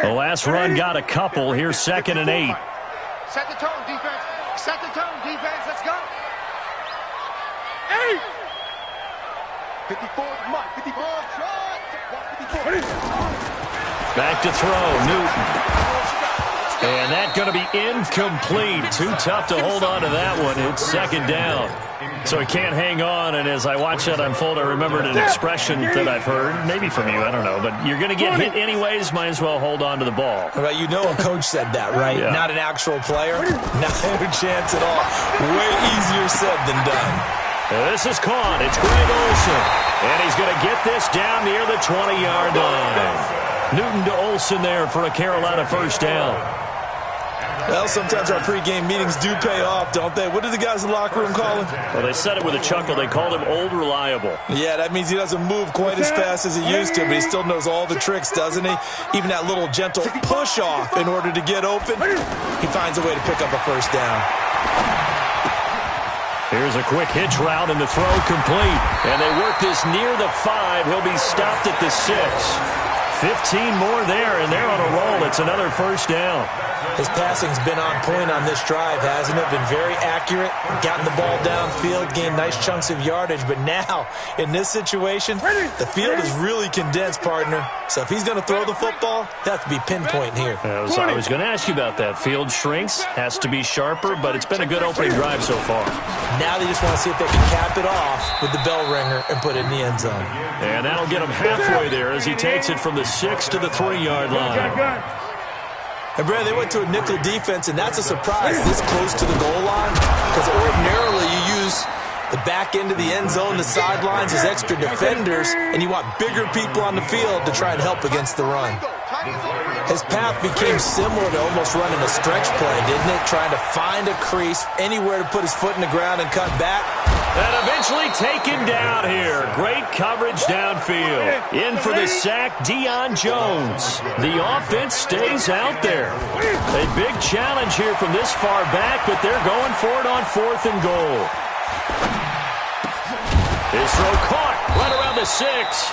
The last run got a couple. Here's 2nd and 8. Set the tone, defense. Set the tone, defense. Let's go. 54, Mike. 54, shot. 54. Back to throw, Newton. And that's going to be incomplete. Too tough to hold on to that one. It's second down. So he can't hang on, and as I watch that unfold, I remembered an expression that I've heard, maybe from you, I don't know, but you're going to get hit anyways, might as well hold on to the ball. Well, you know a coach said that, right? Yeah. Not an actual player? Not a chance at all. Way easier said than done. This is caught. It's Greg Olsen, and he's going to get this down near the 20-yard line. Newton to Olsen there for a Carolina first down. Well, sometimes our pregame meetings do pay off, don't they? What do the guys in the locker room call him? Well, they said it with a chuckle. They called him Old Reliable. Yeah, that means he doesn't move quite as fast as he used to, but he still knows all the tricks, doesn't he? Even that little gentle push-off in order to get open, he finds a way to pick up a first down. Here's a quick hitch route, and the throw complete. And they work this near the 5. He'll be stopped at the 6. 15 more there, and they're on a roll. It's another first down. His passing's been on point on this drive, hasn't it? Been very accurate, gotten the ball downfield, gained nice chunks of yardage. But now, in this situation, the field is really condensed, partner. So if he's going to throw the football, he'll have to be pinpoint here. I was going to ask you about that. Field shrinks, has to be sharper, but it's been a good opening drive so far. Now they just want to see if they can cap it off with the bell ringer and put it in the end zone. And that'll get him halfway there as he takes it from the 6 to the 3-yard line. And, Brad, they went to a nickel defense, and that's a surprise this close to the goal line, because ordinarily you use the back end of the end zone, the sidelines as extra defenders, and you want bigger people on the field to try and help against the run. His path became similar to almost running a stretch play, didn't it? Trying to find a crease, anywhere to put his foot in the ground and cut back. And eventually taken down here. Great coverage downfield. In for the sack, Deion Jones. The offense stays out there. A big challenge here from this far back, but they're going for it on 4th and goal. His throw caught right around the 6.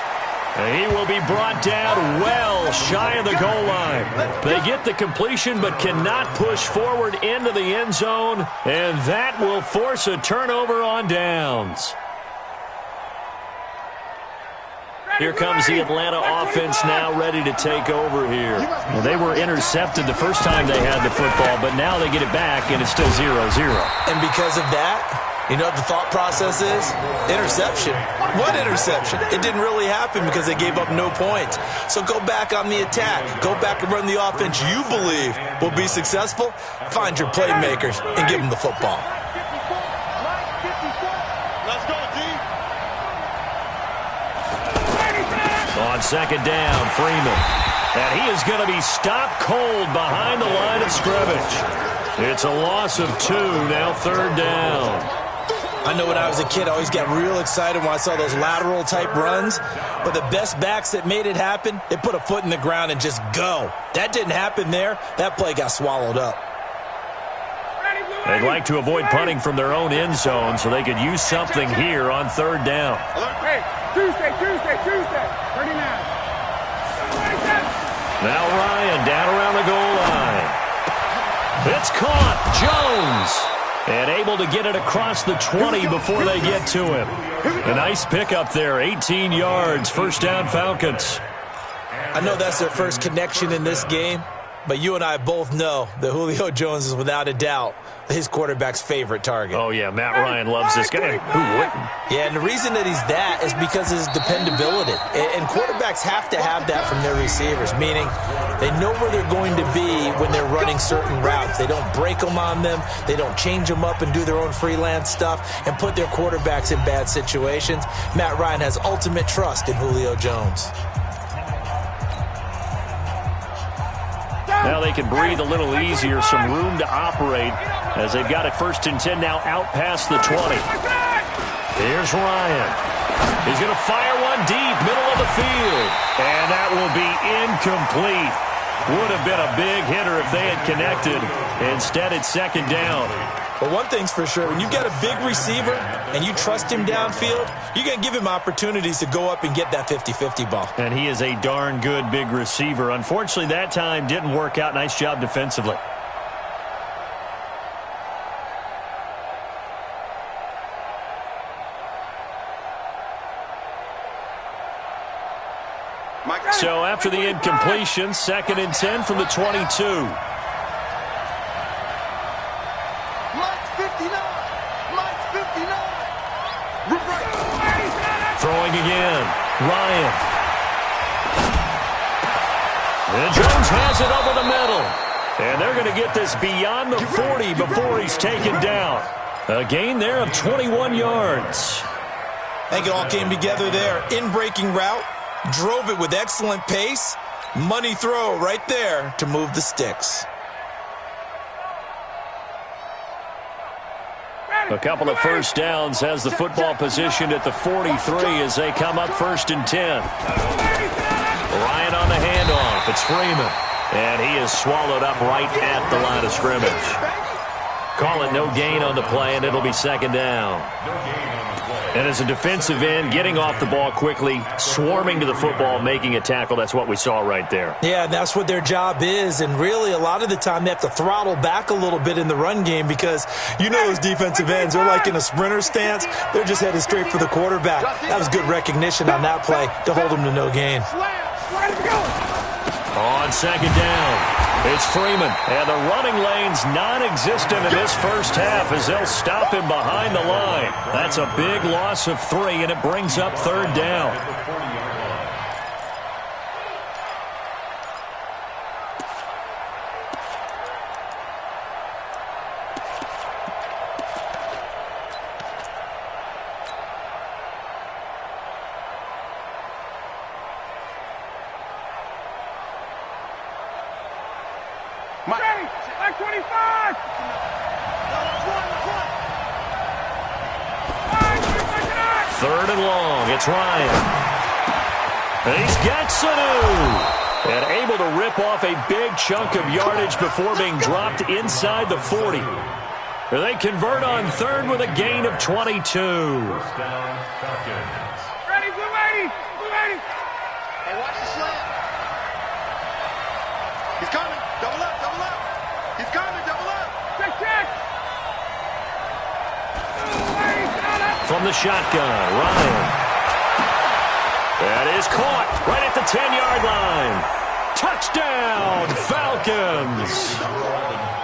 And he will be brought down well shy of the goal line. They get the completion but cannot push forward into the end zone, and that will force a turnover on downs. Here comes the Atlanta offense now ready to take over here. Well, they were intercepted the first time they had the football, but now they get it back, and it's still 0-0. And because of that, you know what the thought process is? Interception. What interception? It didn't really happen because they gave up no points. So go back on the attack. Go back and run the offense you believe will be successful. Find your playmakers and give them the football. Let's go, D. On second down, Freeman. And he is going to be stopped cold behind the line of scrimmage. It's a loss of 2, now 3rd down. I know when I was a kid, I always got real excited when I saw those lateral-type runs. But the best backs that made it happen, they put a foot in the ground and just go. That didn't happen there. That play got swallowed up. They'd like to avoid punting from their own end zone so they could use something here on 3rd down. Hey, Tuesday. 39. Now Ryan down around the goal line. It's caught. Jones. And able to get it across the 20 before they get to him. A nice pickup there. 18 yards. First down, Falcons. I know that's their first connection in this game, but you and I both know that Julio Jones is without a doubt his quarterback's favorite target. Oh, yeah, Matt Ryan loves this guy. Who wouldn't? Yeah, and the reason that he's that is because of his dependability. And quarterbacks have to have that from their receivers, meaning they know where they're going to be when they're running certain routes. They don't break them on them. They don't change them up and do their own freelance stuff and put their quarterbacks in bad situations. Matt Ryan has ultimate trust in Julio Jones. Now they can breathe a little easier, some room to operate as they've got it 1st and 10 now out past the 20. Here's Ryan. He's going to fire one deep, middle of the field. And that will be incomplete. Would have been a big hitter if they had connected. Instead, it's 2nd down. But one thing's for sure, when you've got a big receiver and you trust him downfield, you're going to give him opportunities to go up and get that 50-50 ball. And he is a darn good big receiver. Unfortunately, that time didn't work out. Nice job defensively. So after the incompletion, 2nd and 10 from the 22. Throwing again. Ryan. And Jones has it over the middle. And they're going to get this beyond the 40 before he's taken down. A gain there of 21 yards. I think it all came together there. In-breaking route. Drove it with excellent pace. Money throw right there to move the sticks. A couple of first downs has the football positioned at the 43 as they come up 1st and 10. Ryan on the handoff. It's Freeman. And he is swallowed up right at the line of scrimmage. Call it no gain on the play, and it'll be 2nd down. And as a defensive end, getting off the ball quickly, swarming to the football, making a tackle, that's what we saw right there. Yeah, and that's what their job is. And really, a lot of the time, they have to throttle back a little bit in the run game because you know those defensive ends, they're like in a sprinter stance. They're just headed straight for the quarterback. That was good recognition on that play to hold them to no gain. On 2nd down, it's Freeman. And the running lane's non-existent in this first half as they'll stop him behind the line. That's a big loss of 3, and it brings up 3rd down. Like 25! 3rd and long. It's Ryan. And he's got Sanu. And able to rip off a big chunk of yardage before being dropped inside the 40. They convert on 3rd with a gain of 22. Ready, blue 80! Blue 80! Hey, watch the slant. He's coming. Double up, double up. He's coming, double up. Check, check. From the shotgun, Ryan. That is caught right at the 10-yard line. Touchdown, Falcons.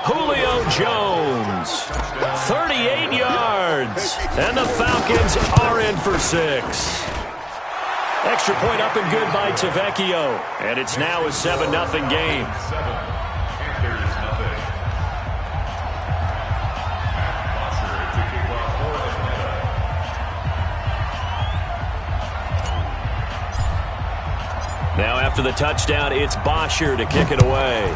Julio Jones, 38 yards. And the Falcons are in for 6. Extra point up and good by Tavecchio. And it's now a 7-0 game. Now after the touchdown, it's Bosher to kick it away.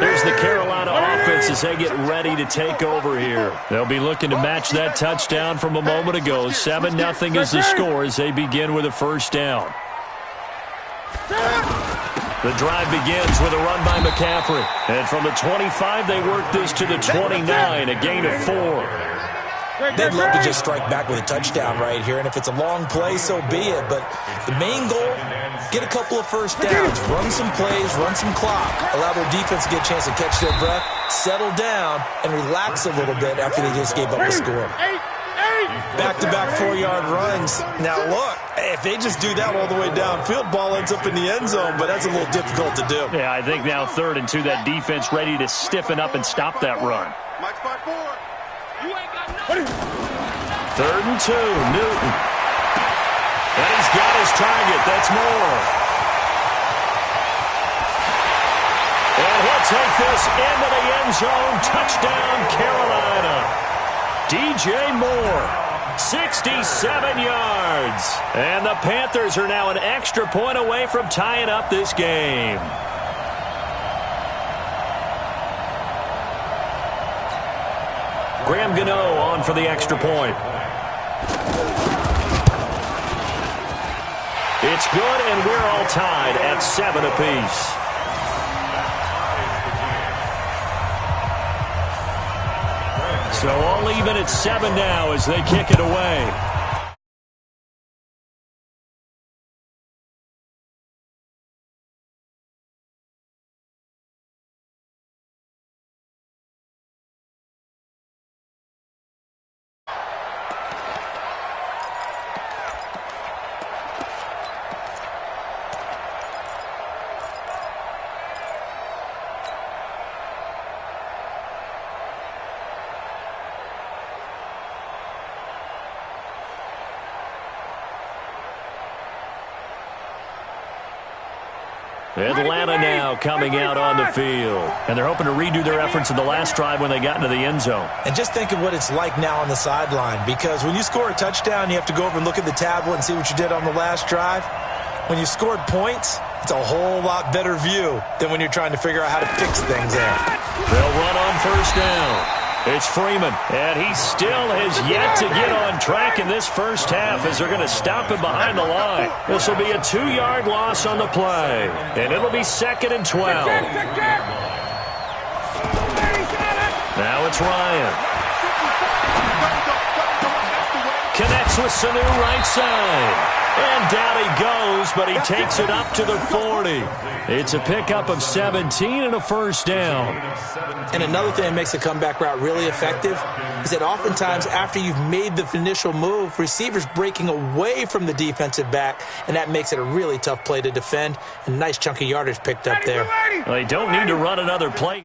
There's the Carolina offense as they get ready to take over here. They'll be looking to match that touchdown from a moment ago. 7-0 is the score as they begin with a 1st down. The drive begins with a run by McCaffrey. And from the 25, they work this to the 29, a gain of 4. They'd love to just strike back with a touchdown right here, and if it's a long play, so be it. But the main goal, get a couple of first downs, run some plays, run some clock, allow their defense to get a chance to catch their breath, settle down, and relax a little bit after they just gave up a score. Back-to-back 4-yard runs. Now, look, if they just do that all the way downfield, ball ends up in the end zone, but that's a little difficult to do. Yeah, I think now 3rd and 2, that defense ready to stiffen up and stop that run. Mike spot 4. 3rd and 2, Newton. And he's got his target. That's Moore. And he'll take this into the end zone. Touchdown, Carolina. DJ Moore, 67 yards. And the Panthers are now an extra point away from tying up this game. Graham Gano on for the extra point. It's good, and we're all tied at 7 apiece. So all even at 7 now as they kick it away. Atlanta now coming out on the field. And they're hoping to redo their efforts in the last drive when they got into the end zone. And just think of what it's like now on the sideline, because when you score a touchdown, you have to go over and look at the tablet and see what you did on the last drive. When you scored points, it's a whole lot better view than when you're trying to figure out how to fix things there. They'll run on first down. It's Freeman, and he still has yet to get on track in this first half as they're going to stop him behind the line. This will be a 2-yard loss on the play, and it'll be 2nd and 12. Now it's Ryan. Connects with Sanu right side. And down he goes, but he takes it up to the 40. It's a pickup of 17 and a first down. And another thing that makes a comeback route really effective is that oftentimes after you've made the initial move, receivers breaking away from the defensive back, and that makes it a really tough play to defend. A nice chunk of yardage picked up there. Well, they don't need to run another play.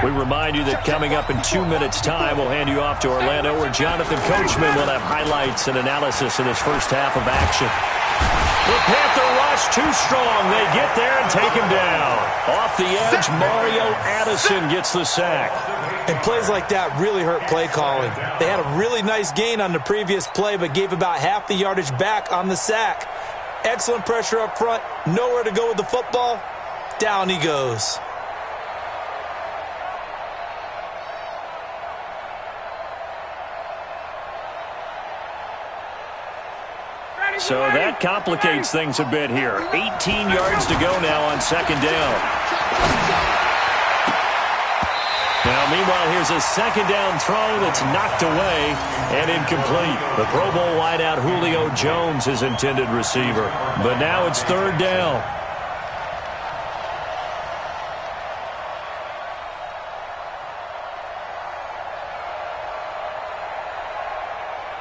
We remind you that coming up in 2 minutes' time, we'll hand you off to Orlando, where Jonathan Coachman will have highlights and analysis in this first half of action. The Panther rush too strong. They get there and take him down. Off the edge, Mario Addison gets the sack. And plays like that really hurt play calling. They had a really nice gain on the previous play, but gave about half the yardage back on the sack. Excellent pressure up front. Nowhere to go with the football. Down he goes. So that complicates things a bit here. 18 yards to go now on second down. Now, meanwhile, here's a second down throw that's knocked away and incomplete. The Pro Bowl wideout Julio Jones is intended receiver. But now it's third down.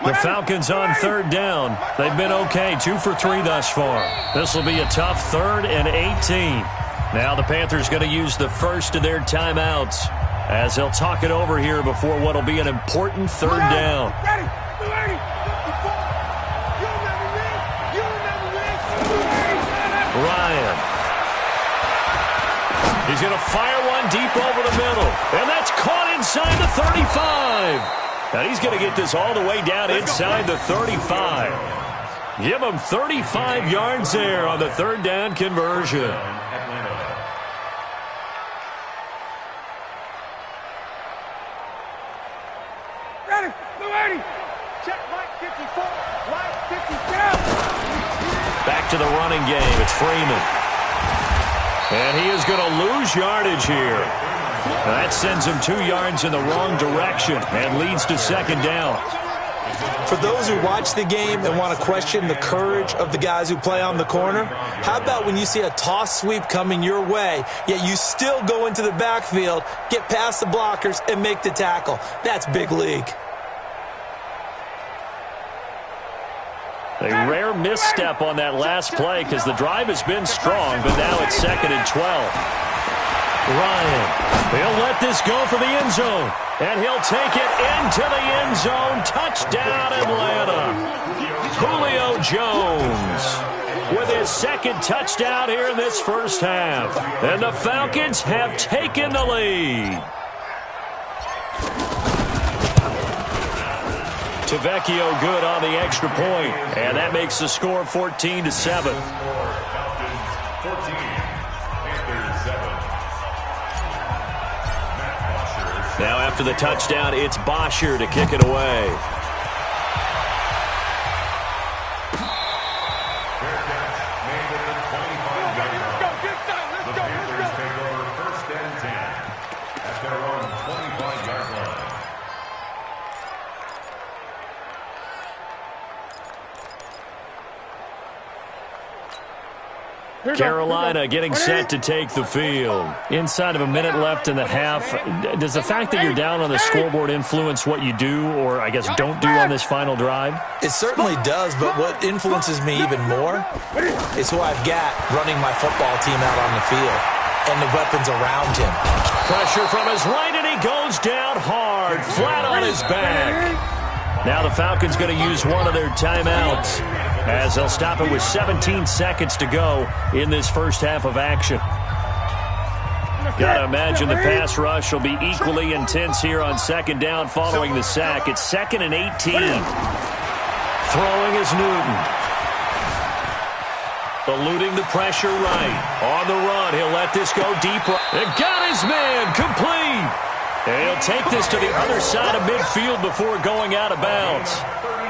The Falcons on third down. They've been okay, 2 for 3 thus far. This will be a tough 3rd and 18. Now the Panthers going to use the first of their timeouts as they'll talk it over here before what will be an important third down. Ryan. He's going to fire one deep over the middle. And that's caught inside the 35. And he's going to get this all the way down inside the 35. Give him 35 yards there on the third down conversion. Back to the running game. It's Freeman. And he is going to lose yardage here. That sends him 2 yards in the wrong direction and leads to second down. For those who watch the game and want to question the courage of the guys who play on the corner, how about when you see a toss sweep coming your way, yet you still go into the backfield, get past the blockers, and make the tackle? That's big league. A rare misstep on that last play because the drive has been strong, but now it's 2nd and 12. Ryan, he'll let this go for the end zone, and he'll take it into the end zone. Touchdown, Atlanta. Julio Jones with his second touchdown here in this first half. And the Falcons have taken the lead. Tavecchio good on the extra point, and that makes the score 14-7. Now after the touchdown, it's Bosher to kick it away. Carolina getting set to take the field. Inside of a minute left in the half. Does the fact that you're down on the scoreboard influence what you do, or I guess don't do on this final drive? It certainly does, but what influences me even more is who I've got running my football team out on the field and the weapons around him. Pressure from his right, and he goes down hard, flat on his back. Now the Falcons going to use one of their timeouts as they'll stop it with 17 seconds to go in this first half of action. Got to imagine the pass rush will be equally intense here on second down following the sack. It's 2nd and 18. Throwing is Newton. Eluding the pressure right. On the run, he'll let this go deep. And got his man complete. And he'll take this to the other side of midfield before going out of bounds.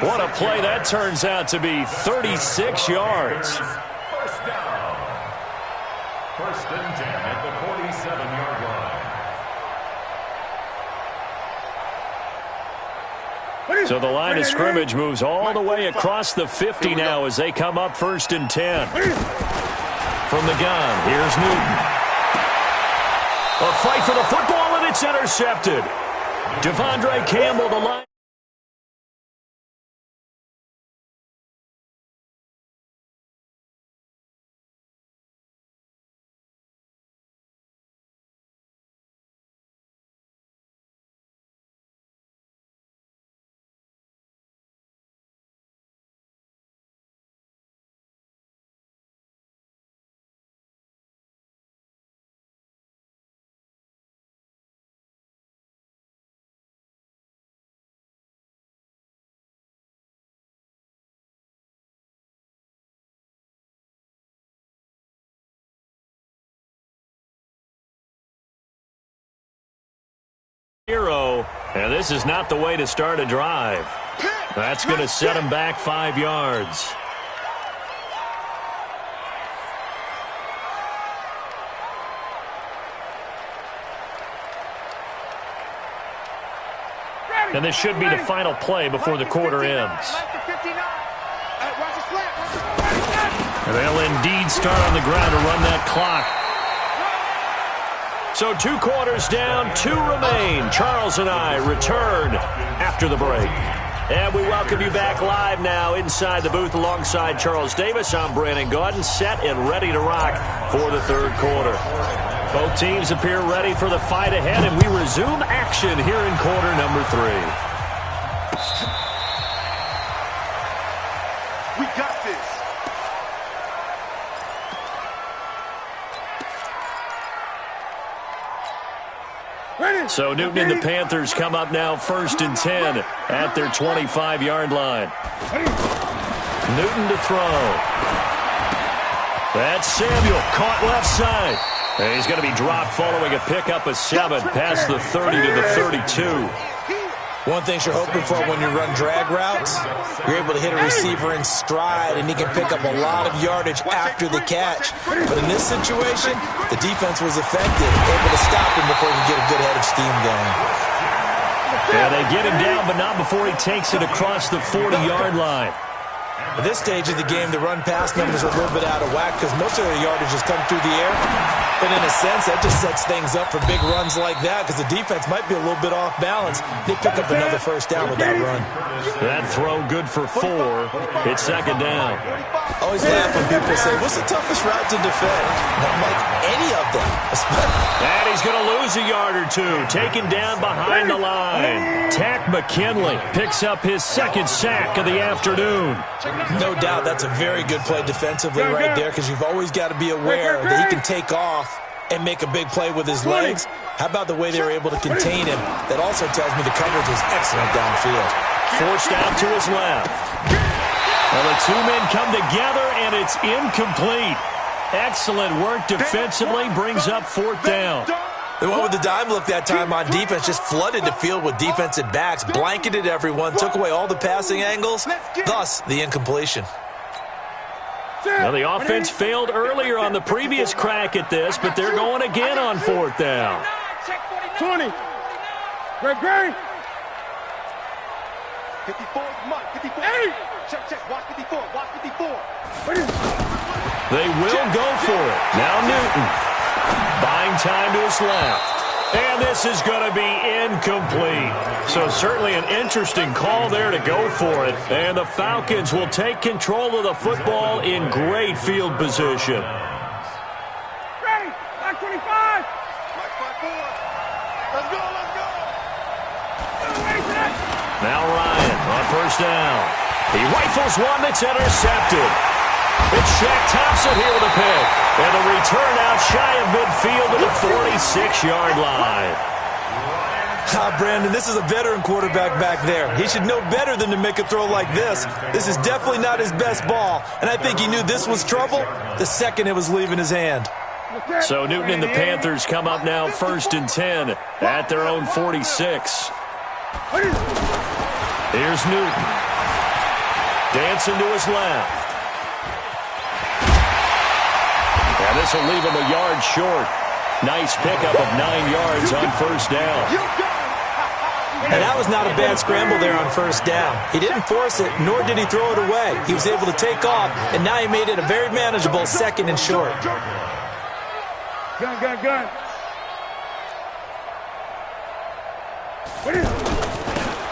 What a play that turns out to be. 36 yards. First down. 1st and 10 at the 47-yard line. So the line of scrimmage moves all the way across the 50 now as they come up 1st and 10. From the gun, here's Newton. A fight for the football, and it's intercepted. Devondre Campbell, the line. And this is not the way to start a drive. That's going to set him back 5 yards. And this should be the final play before the quarter ends. And they'll indeed start on the ground to run that clock. So 2 quarters down, 2 remain. Charles and I return after the break. And we welcome you back live now inside the booth alongside Charles Davis. I'm Brandon Gaudin, set and ready to rock for the 3rd quarter. Both teams appear ready for the fight ahead, and we resume action here in quarter number 3. We got this. So Newton and the Panthers come up now 1st and 10 at their 25-yard line. Newton to throw. That's Samuel, caught left side. And he's going to be dropped following a pickup of 7 past the 30 to the 32. One thing you're hoping for when you run drag routes, you're able to hit a receiver in stride, and he can pick up a lot of yardage after the catch. But in this situation, the defense was effective, able to stop him before he could get a good head of steam going. Yeah, they get him down, but not before he takes it across the 40-yard line. At this stage of the game, the run-pass numbers are a little bit out of whack because most of their yardage has come through the air. But in a sense, that just sets things up for big runs like that because the defense might be a little bit off balance. They pick up another 1st down with that run. That throw good for 4. It's 2nd down. I always laugh when people say, what's the toughest route to defend? And I'm like, any of them. And he's going to lose a yard or 2. Taken down behind the line. Tack McKinley picks up his 2nd sack of the afternoon. No doubt that's a very good play defensively right there because you've always got to be aware that he can take off and make a big play with his legs. How about the way they were able to contain him? That also tells me the coverage was excellent downfield. Forced out to his left. Well, the 2 men come together, and it's incomplete. Excellent work defensively, brings up 4th down. The one with the dime look that time on defense just flooded the field with defensive backs, blanketed everyone, took away all the passing angles, thus the incompletion. Now, the offense failed earlier on the previous crack at this, but they're going again on 4th down. 20. Great. 54, Mike, 54. Hey! Check, watch 54, watch 54. They will go for it. Now Newton. Buying time to his left. And this is going to be incomplete. So certainly an interesting call there to go for it. And the Falcons will take control of the football in great field position. Ready, back 25. Back 5-4. Let's go, let's go. Now Ryan on first down. He rifles one that's intercepted. It's Shaq Thompson here with a pick. And the return out shy of midfield to the 46-yard line. Brandon, this is a veteran quarterback back there. He should know better than to make a throw like this. This is definitely not his best ball, and I think he knew this was trouble the second it was leaving his hand. So Newton and the Panthers come up now 1st and 10 at their own 46. Here's Newton. Dancing to his left. And this will leave him a yard short. Nice pickup of 9 yards on first down. And that was not a bad scramble there on first down. He didn't force it, nor did he throw it away. He was able to take off, and now he made it a very manageable 2nd and short. Gun.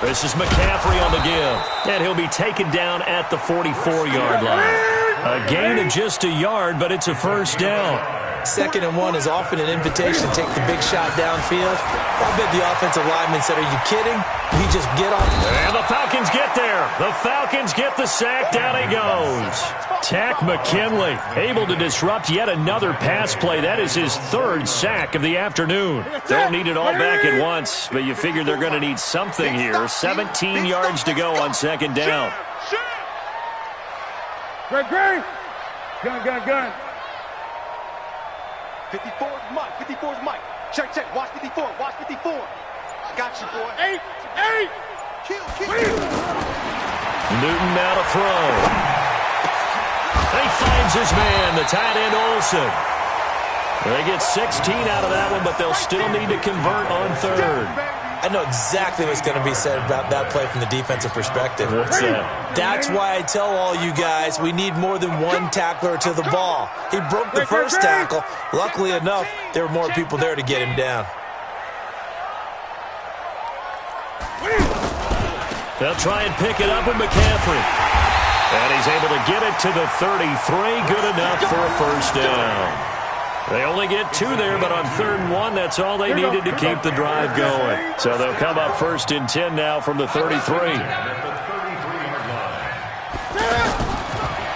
This is McCaffrey on the give. And he'll be taken down at the 44-yard line. A gain of just a yard, but it's a first down. 2nd and 1 is often an invitation to take the big shot downfield. I bet the offensive lineman said, are you kidding? We just get off. And the Falcons get there. The Falcons get the sack. Down he goes. Tack McKinley able to disrupt yet another pass play. That is his 3rd sack of the afternoon. Don't need it all back at once, but you figure they're going to need something here. 17 yards to go on 2nd down. Great. Gun. 54's Mike. Check. Watch 54. Got you, boy. 8. Kill. Newton now to throw. He finds his man, the tight end Olsen. They get 16 out of that one, but they'll still need to convert on 3rd. I know exactly what's going to be said about that play from the defensive perspective. What's that? That's why I tell all you guys we need more than one tackler to the ball. He broke the first tackle. Luckily enough, there were more people there to get him down. They'll try and pick it up with McCaffrey. And he's able to get it to the 33. Good enough for a first down. They only get 2 there, but on 3rd and 1, that's all they needed to keep the drive going. So they'll come up 1st and 10 now from the 33.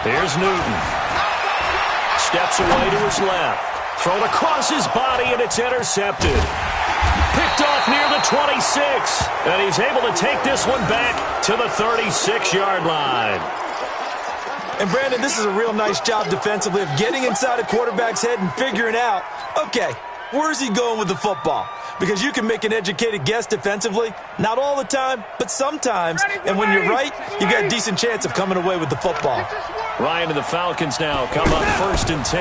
Here's Newton. Steps away to his left. Thrown across his body, and it's intercepted. Picked off near the 26. And he's able to take this one back to the 36-yard line. And, Brandon, this is a real nice job defensively of getting inside a quarterback's head and figuring out, okay, where's he going with the football? Because you can make an educated guess defensively, not all the time, but sometimes. And when you're right, you got a decent chance of coming away with the football. Ryan and the Falcons now come up 1st and 10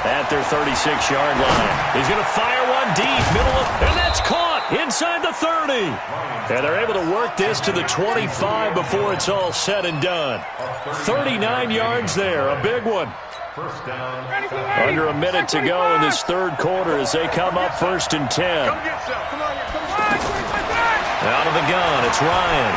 at their 36-yard line. He's going to fire one deep, and that's caught inside the 30. And they're able to work this to the 25 before it's all said and done. 39 yards there, a big one. Under a minute to go in this 3rd quarter as they come up 1st and 10. Out of the gun, it's Ryan.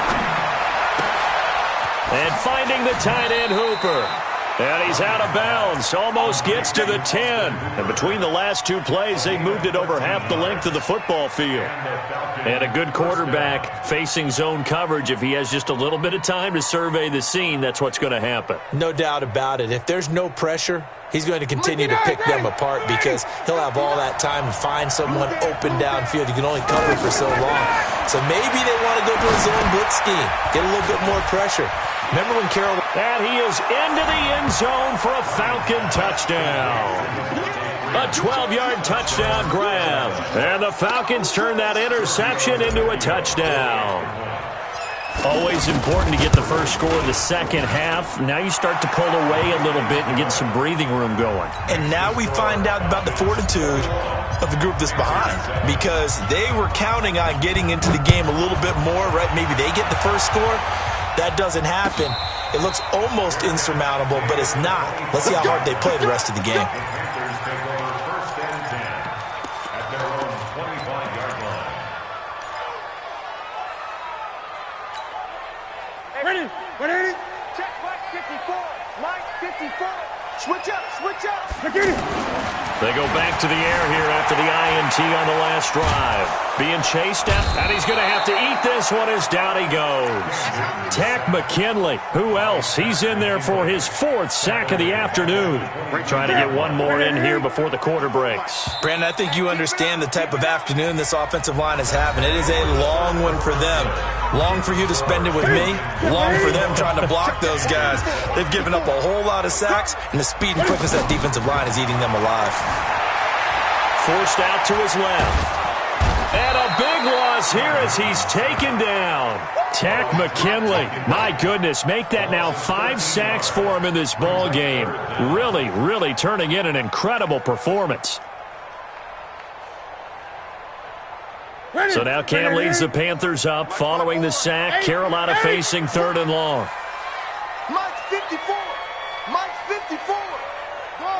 And finding the tight end Hooper. And he's out of bounds, almost gets to the 10. And between the last 2 plays, they moved it over half the length of the football field. And a good quarterback facing zone coverage. If he has just a little bit of time to survey the scene, that's what's going to happen. No doubt about it. If there's no pressure, he's going to continue to pick them apart because he'll have all that time to find someone open downfield. You can only cover for so long. So maybe they want to go to a zone blitz scheme, get a little bit more pressure. Remember when Carroll... And he is into the end zone for a Falcon touchdown. A 12-yard touchdown grab. And the Falcons turn that interception into a touchdown. Always important to get the first score of the second half. Now you start to pull away a little bit and get some breathing room going. And now we find out about the fortitude of the group that's behind, because they were counting on getting into the game a little bit more, right? Maybe they get the first score. that doesn't happen, it looks almost insurmountable, but it's not. Let's see how hard they play the rest of the game. Panthers take over first and 10 at their own 25-yard line. Ready? Ready? Check Mike 54. Mike 54. Switch up, switch up. They go back to the air here after the INT on the last drive. Being chased out, and he's going to have to eat this one as down he goes. Takk McKinley, who else? He's in there for his 4th sack of the afternoon. Trying to get one more in here before the quarter breaks. Brandon, I think you understand the type of afternoon this offensive line is having. It is a long one for them. Long for you to spend it with me. Long for them trying to block those guys. They've given up a whole lot of sacks, and the speed and quickness of that defensive line is eating them alive. Forced out to his left. And a big loss here as he's taken down. Takk McKinley. My goodness, make that now 5 sacks for him in this ball game. Really, really turning in an incredible performance. So now Cam leads the Panthers up following the sack. Carolina facing 3rd and long. Mike 54. Mike 54. Go.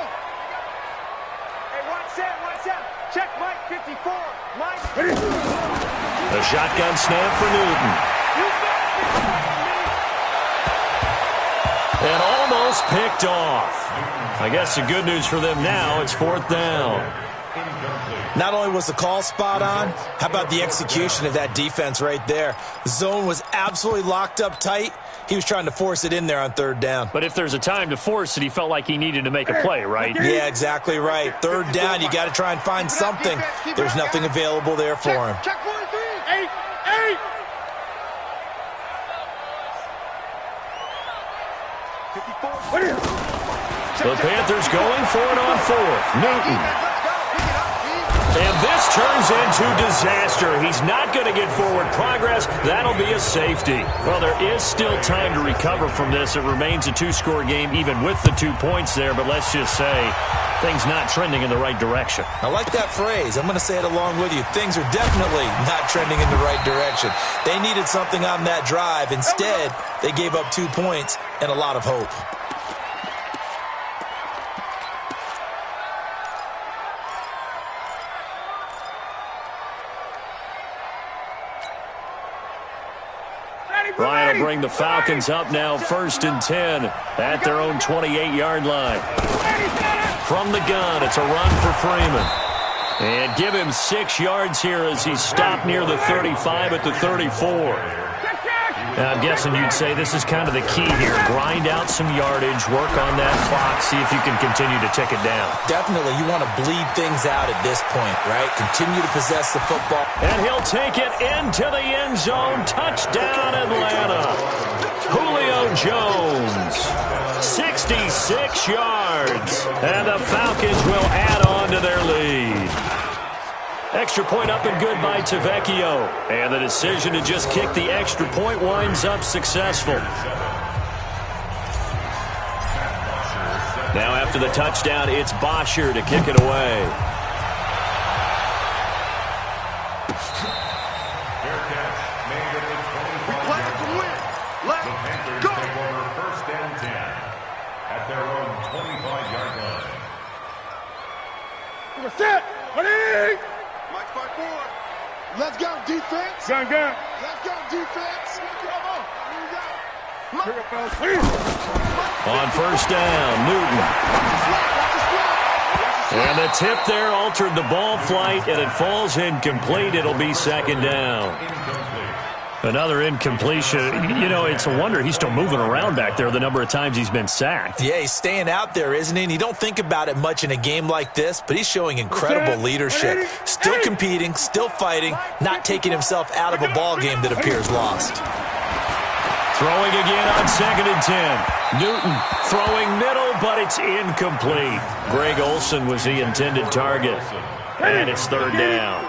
Hey, watch that, watch that. Check Mike 54. Mike. The shotgun snap for Newton. And almost picked off. I guess the good news for them now, it's 4th down. Not only was the call spot on, how about the execution of that defense right there? The zone was absolutely locked up tight. He was trying to force it in there on 3rd down. But if there's a time to force it, he felt like he needed to make a play, right? Yeah, exactly right. 3rd down, you got to try and find something. There's nothing available there for him. Check 43. 8. The Panthers going for it on 4th. Newton. And this turns into disaster. He's not going to get forward progress. That'll be a safety. Well, there is still time to recover from this. It remains a 2-score game even with the 2 points there. But let's just say things not trending in the right direction. I like that phrase. I'm going to say it along with you. Things are definitely not trending in the right direction. They needed something on that drive. Instead, they gave up 2 points and a lot of hope. Ryan will bring the Falcons up now 1st and 10 at their own 28-yard line. From the gun, it's a run for Freeman. And give him 6 yards here as he's stopped near the 35 at the 34. Now, I'm guessing you'd say this is kind of the key here. Grind out some yardage, work on that clock, see if you can continue to tick it down. Definitely. You want to bleed things out at this point, right? Continue to possess the football. And he'll take it into the end zone. Touchdown, Atlanta. Julio Jones, 66 yards. And the Falcons will add on to their lead. Extra point up and good by Tavecchio. And the decision to just kick the extra point winds up successful. Now after the touchdown, it's Bosher to kick it away. We play it to win. Let's go. Take over first and 10 at their own 25-yard line. We're set. Ready? Mike 54. Let's go, defense. Gun. Let's go, defense. Come on. Here we go. On 1st down, Newton. And the tip there altered the ball flight, and it falls incomplete. It'll be 2nd down. Another incompletion. You know, it's a wonder he's still moving around back there the number of times he's been sacked. Yeah, he's staying out there, isn't he? And you don't think about it much in a game like this, but he's showing incredible leadership. Still competing, still fighting, not taking himself out of a ball game that appears lost. Throwing again on 2nd and 10. Newton throwing middle, but it's incomplete. Greg Olsen was the intended target. And it's 3rd down.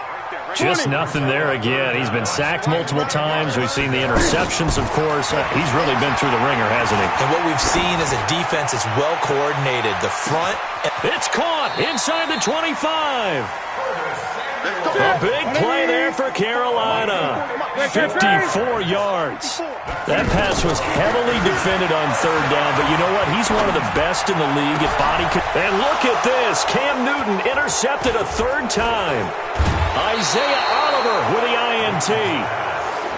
Just nothing there again. He's been sacked multiple times. We've seen the interceptions, of course. He's really been through the ringer, hasn't he? And what we've seen is a defense that's well coordinated. The front. It's caught inside the 25. A big play there for Carolina. 54 yards. That pass was heavily defended on third down, but you know what? He's one of the best in the league at body control. And look at this. Cam Newton intercepted a third time. Isaiah Oliver with the INT.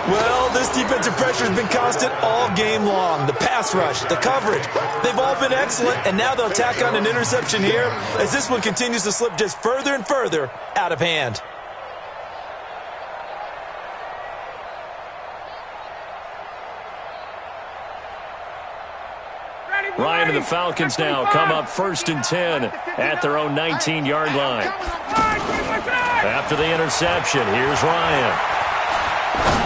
Well, this defensive pressure has been constant all game long. The pass rush, the coverage, they've all been excellent, and now they'll tack on an interception here as this one continues to slip just further and further out of hand. Ryan and the Falcons now come up 1st and 10 at their own 19-yard line. After the interception, here's Ryan.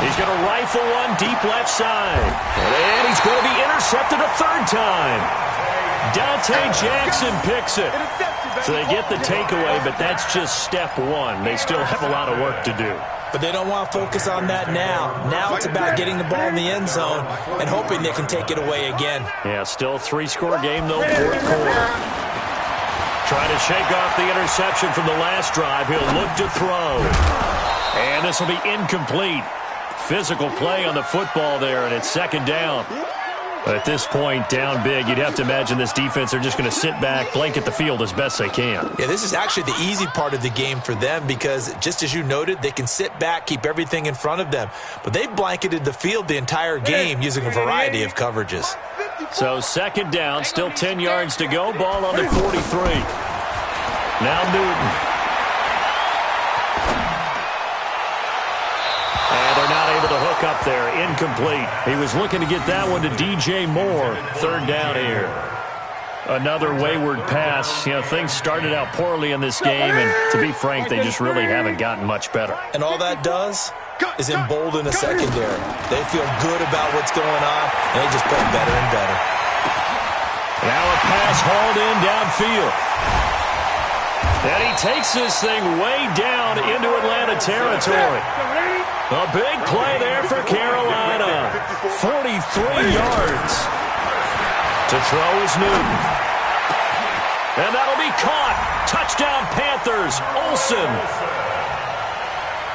He's going to rifle one deep left side. And he's going to be intercepted a third time. Dante Jackson picks it. So they get the takeaway, but that's just step one. They still have a lot of work to do. But they don't want to focus on that now. Now it's about getting the ball in the end zone and hoping they can take it away again. Yeah, still a 3-score game, though, fourth quarter. Trying to shake off the interception from the last drive. He'll look to throw. And this will be incomplete. Physical play on the football there, and it's second down. At this point, down big, you'd have to imagine this defense are just going to sit back, blanket the field as best they can. Yeah, this is actually the easy part of the game for them because, just as you noted, they can sit back, keep everything in front of them. But they've blanketed the field the entire game using a variety of coverages. So second down, still 10 yards to go, ball on the 43. Now Newton. And they're not able to hook up there. Incomplete. He was looking to get that one to DJ Moore. Third down here. Another wayward pass. You know, things started out poorly in this game, and to be frank, they just really haven't gotten much better. And all that does is embolden a secondary. They feel good about what's going on, and they just play better and better. Now a pass hauled in downfield. And he takes this thing way down into Atlanta territory. A big play there for Carolina. 43 yards. To throw is Newton. And that'll be caught. Touchdown Panthers. Olsen.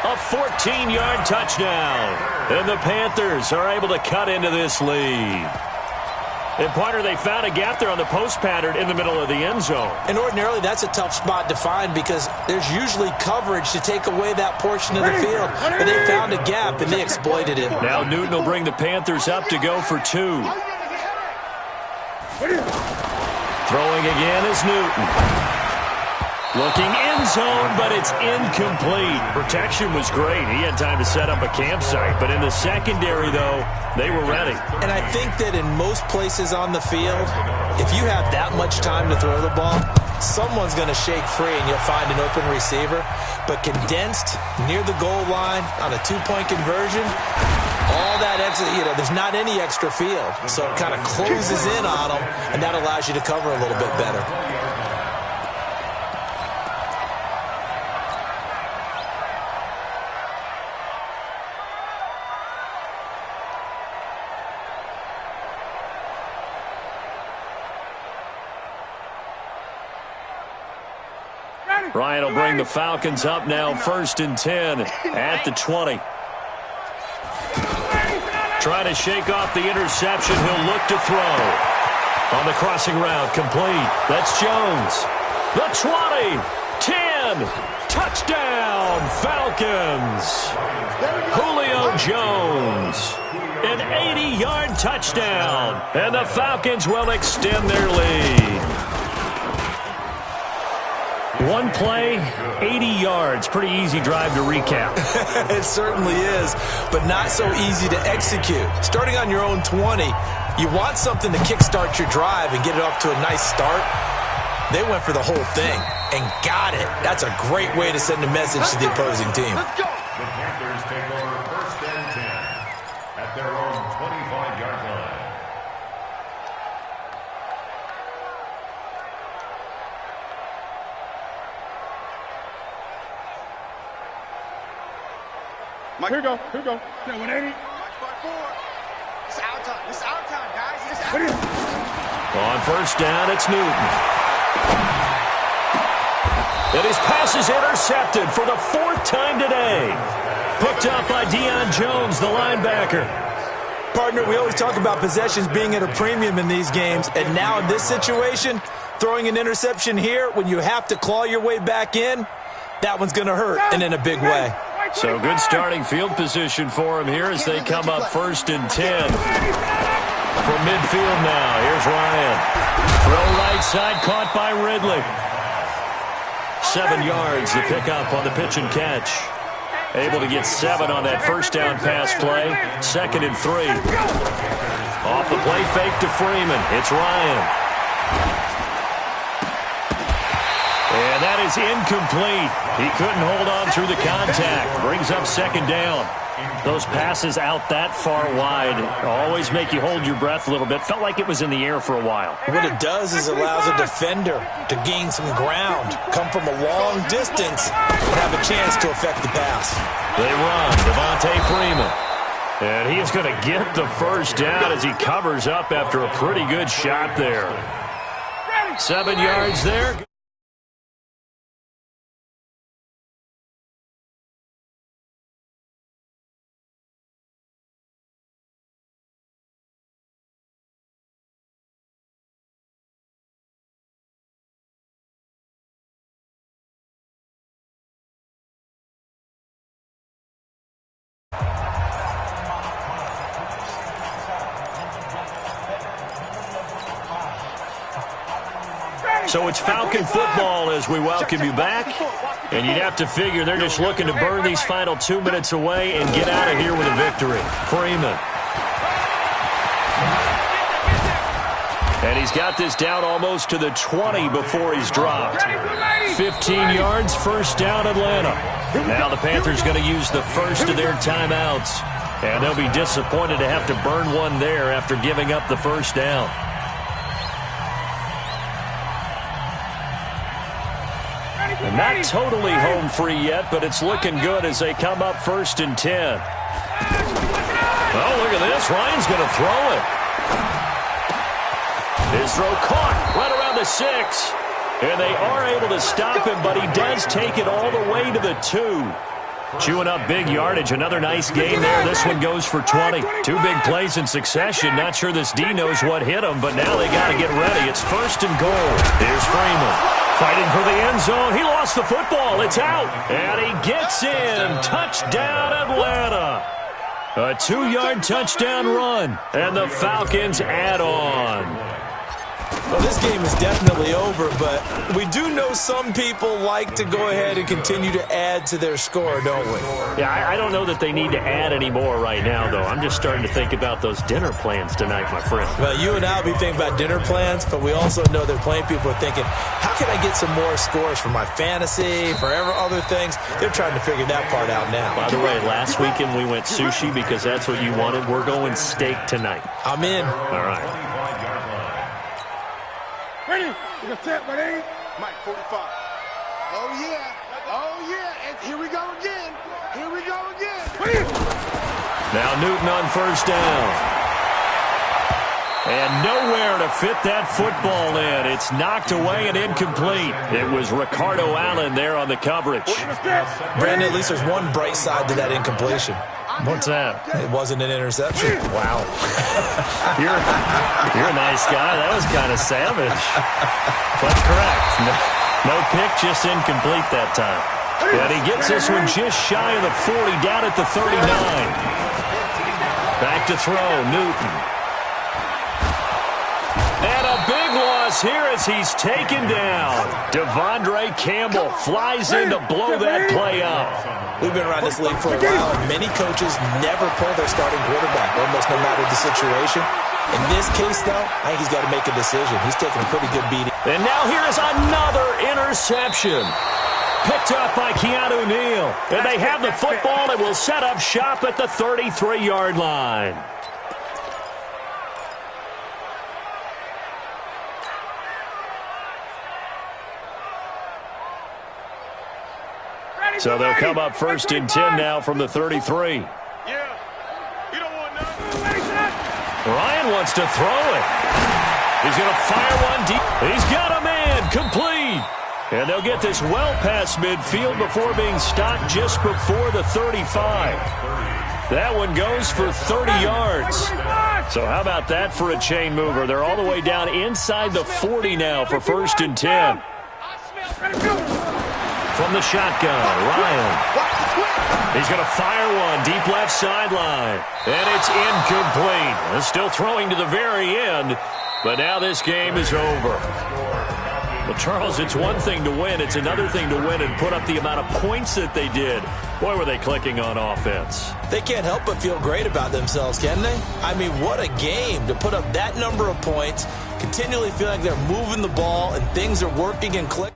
A 14-yard touchdown. And the Panthers are able to cut into this lead. And, partner, they found a gap there on the post pattern in the middle of the end zone. And ordinarily, that's a tough spot to find because there's usually coverage to take away that portion of the field. But they found a gap, and they exploited it. Now Newton will bring the Panthers up to go for 2. Throwing again is Newton. Looking end zone, but it's incomplete. Protection was great. He had time to set up a campsite. But in the secondary, though, they were ready. And I think that in most places on the field, if you have that much time to throw the ball, someone's going to shake free and you'll find an open receiver. But condensed near the goal line on a 2-point conversion, all that extra, there's not any extra field. So it kind of closes in on them, and that allows you to cover a little bit better. Ryan will bring the Falcons up now 1st and 10 at the 20. Trying to shake off the interception. He'll look to throw. On the crossing route, complete. That's Jones. The 20, 10, touchdown, Falcons. Julio Jones. An 80-yard touchdown. And the Falcons will extend their lead. One play, 80 yards. Pretty easy drive to recap. It certainly is, but not so easy to execute. Starting on your own 20, you want something to kickstart your drive and get it off to a nice start. They went for the whole thing and got it. That's a great way to send a message to the opposing team. The Panthers take over 1st and 10 at their own 25-yard line. Mike, here we go. Yeah, 180. Watch by 4. It's our time. It's our time, guys. It's our time. On 1st down, it's Newton. And his pass is intercepted for the 4th time today. Picked up by Deion Jones, the linebacker. Partner, we always talk about possessions being at a premium in these games, and now in this situation, throwing an interception here when you have to claw your way back in, that one's going to hurt, and in a big way. So good starting field position for him here as they come up 1st and 10. From midfield now, here's Ryan. Throw right side, caught by Ridley. 7 yards to pick up on the pitch and catch. Able to get 7 on that first down pass play. 2nd and 3. Off the play fake to Freeman. It's Ryan. And that is incomplete. He couldn't hold on through the contact. Brings up 2nd down. Those passes out that far wide always make you hold your breath a little bit. Felt like it was in the air for a while. What it does is allows a defender to gain some ground, come from a long distance, and have a chance to affect the pass. They run. Devontae Freeman. And he is going to get the first down as he covers up after a pretty good shot there. 7 yards there. So it's Falcon football as we welcome you back. And you'd have to figure they're just looking to burn these final 2 minutes away and get out of here with a victory. Freeman. And he's got this down almost to the 20 before he's dropped. 15 yards, first down Atlanta. Now the Panthers going to use the first of their timeouts. And they'll be disappointed to have to burn one there after giving up the first down. And not totally home free yet, but it's looking good as they come up 1st and 10. Oh, look at this. Ryan's going to throw it. His throw caught right around the 6. And they are able to stop him, but he does take it all the way to the 2. Chewing up big yardage. Another nice game there. This one goes for 20. 2 big plays in succession. Not sure this D knows what hit him, but now they got to get ready. It's 1st and goal. Here's Freeman. Fighting for the end zone. He lost the football. It's out. And he gets in. Touchdown, Atlanta. A 2-yard touchdown run. And the Falcons add on. Well, this game is definitely over, but we do know some people like to go ahead and continue to add to their score, don't we? Yeah, I don't know that they need to add any more right now, though. I'm just starting to think about those dinner plans tonight, my friend. Well, you and I will be thinking about dinner plans, but we also know that plenty of people are thinking, how can I get some more scores for my fantasy, for other things? They're trying to figure that part out now. By the way, last weekend we went sushi because that's what you wanted. We're going steak tonight. I'm in. All right. Ready? You set, ready? Mike, 45. Oh, yeah. Oh, yeah. And here we go again. Here we go again. Now Newton on first down. And nowhere to fit that football in. It's knocked away and incomplete. It was Ricardo Allen there on the coverage. Brandon, at least there's one bright side to that incompletion. What's that? It wasn't an interception. Wow. You're a nice guy. That was kind of savage. But correct. No pick, just incomplete that time. And he gets this one just shy of the 40, down at the 39. Back to throw, Newton. And a big loss here as he's taken down. Devondre Campbell flies in to blow that play up. We've been around this league for a while, and many coaches never pull their starting quarterback, almost no matter the situation. In this case, though, I think he's got to make a decision. He's taking a pretty good beating. And now here is another interception. Picked up by Keanu Neal. And they have the football and will set up shop at the 33-yard line. So they'll come up 1st and 10 now from the 33. Yeah. You don't want nothing. Ryan wants to throw it. He's going to fire one deep. He's got a man. Complete. And they'll get this well past midfield before being stopped just before the 35. That one goes for 30 yards. So how about that for a chain mover? They're all the way down inside the 40 now for 1st and 10. From the shotgun, Ryan. He's going to fire one deep left sideline. And it's incomplete. They're still throwing to the very end, but now this game is over. Well, Charles, it's one thing to win. It's another thing to win and put up the amount of points that they did. Boy, were they clicking on offense. They can't help but feel great about themselves, can they? I mean, what a game to put up that number of points, continually feel like they're moving the ball and things are working and clicking.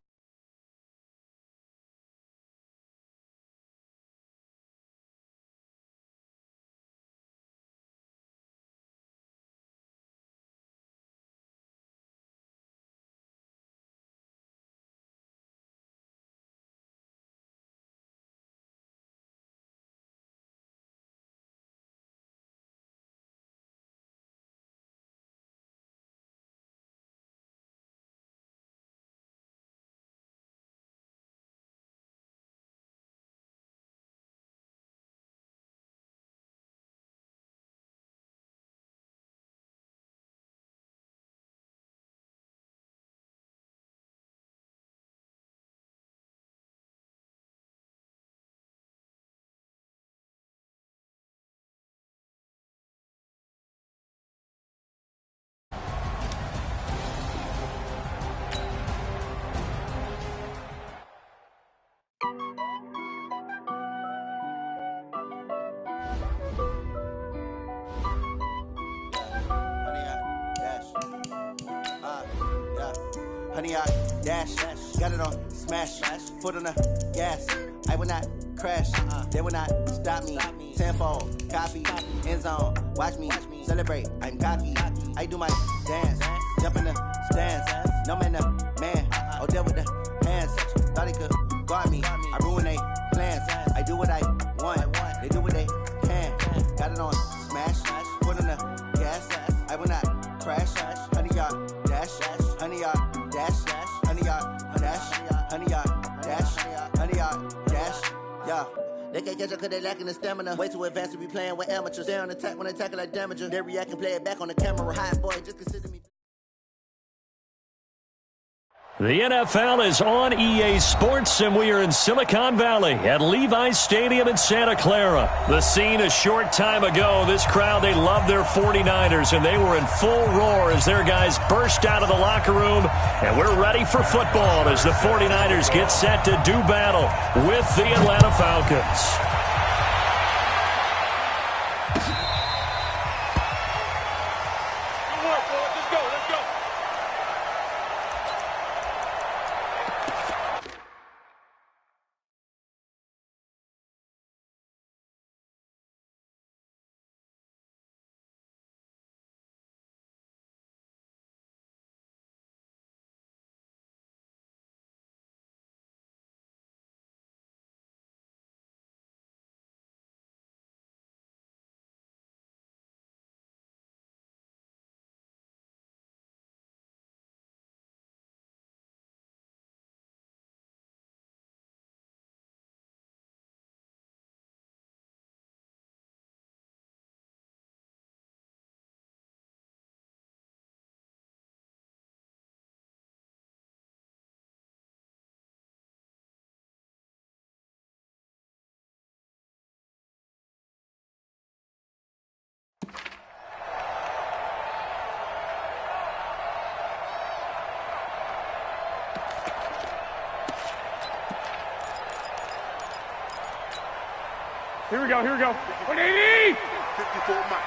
Honey, I dash, got it on smash, foot on the gas. I will not crash, they will not stop me. Tenfold, copy, end zone, watch me celebrate. I'm cocky, I do my dance, jump in the stands. No man, the man, oh, there with the hands. Thought he could guard me, I ruin they plans. I do what I want, they do what they can. Got it on smash, foot on the gas. I will not crash, honey, y'all dash, honey, y'all dash, honey, y'all dash, honey, y'all dash, honey, y'all dash, yeah. They can't catch up cause they lacking the stamina. Way too advanced to be playing with amateurs. Stay on attack when they tackle like damager. They react and play it back on the camera. High boy, just consider me. The NFL is on EA Sports, and we are in Silicon Valley at Levi's Stadium in Santa Clara. The scene a short time ago, this crowd, they love their 49ers, and they were in full roar as their guys burst out of the locker room, and we're ready for football as the 49ers get set to do battle with the Atlanta Falcons. Here we go, here we go. 180! 54 Mike.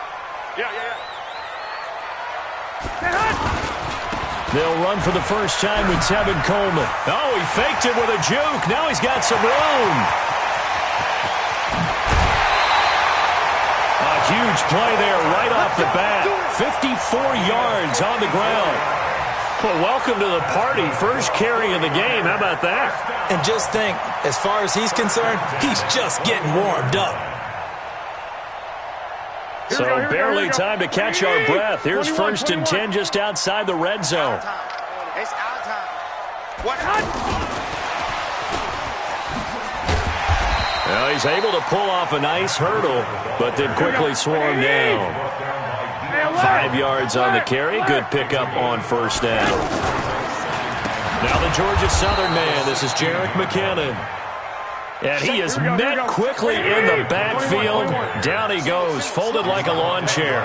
Yeah. They'll run for the first time with Tevin Coleman. Oh, he faked it with a juke. Now he's got some room. A huge play there right off the bat. 54 yards on the ground. Well, welcome to the party. First carry of the game. How about that? And just think, as far as he's concerned, he's just getting warmed up. So barely time to catch our breath. Here's 1st and 10 just outside the red zone. It's our time. Well, he's able to pull off a nice hurdle, but then quickly swarmed down. 5 yards on the carry. Good pickup on first down. Now the Georgia Southern man. This is Jerick McKinnon. And he is met quickly in the backfield. Down he goes, folded like a lawn chair.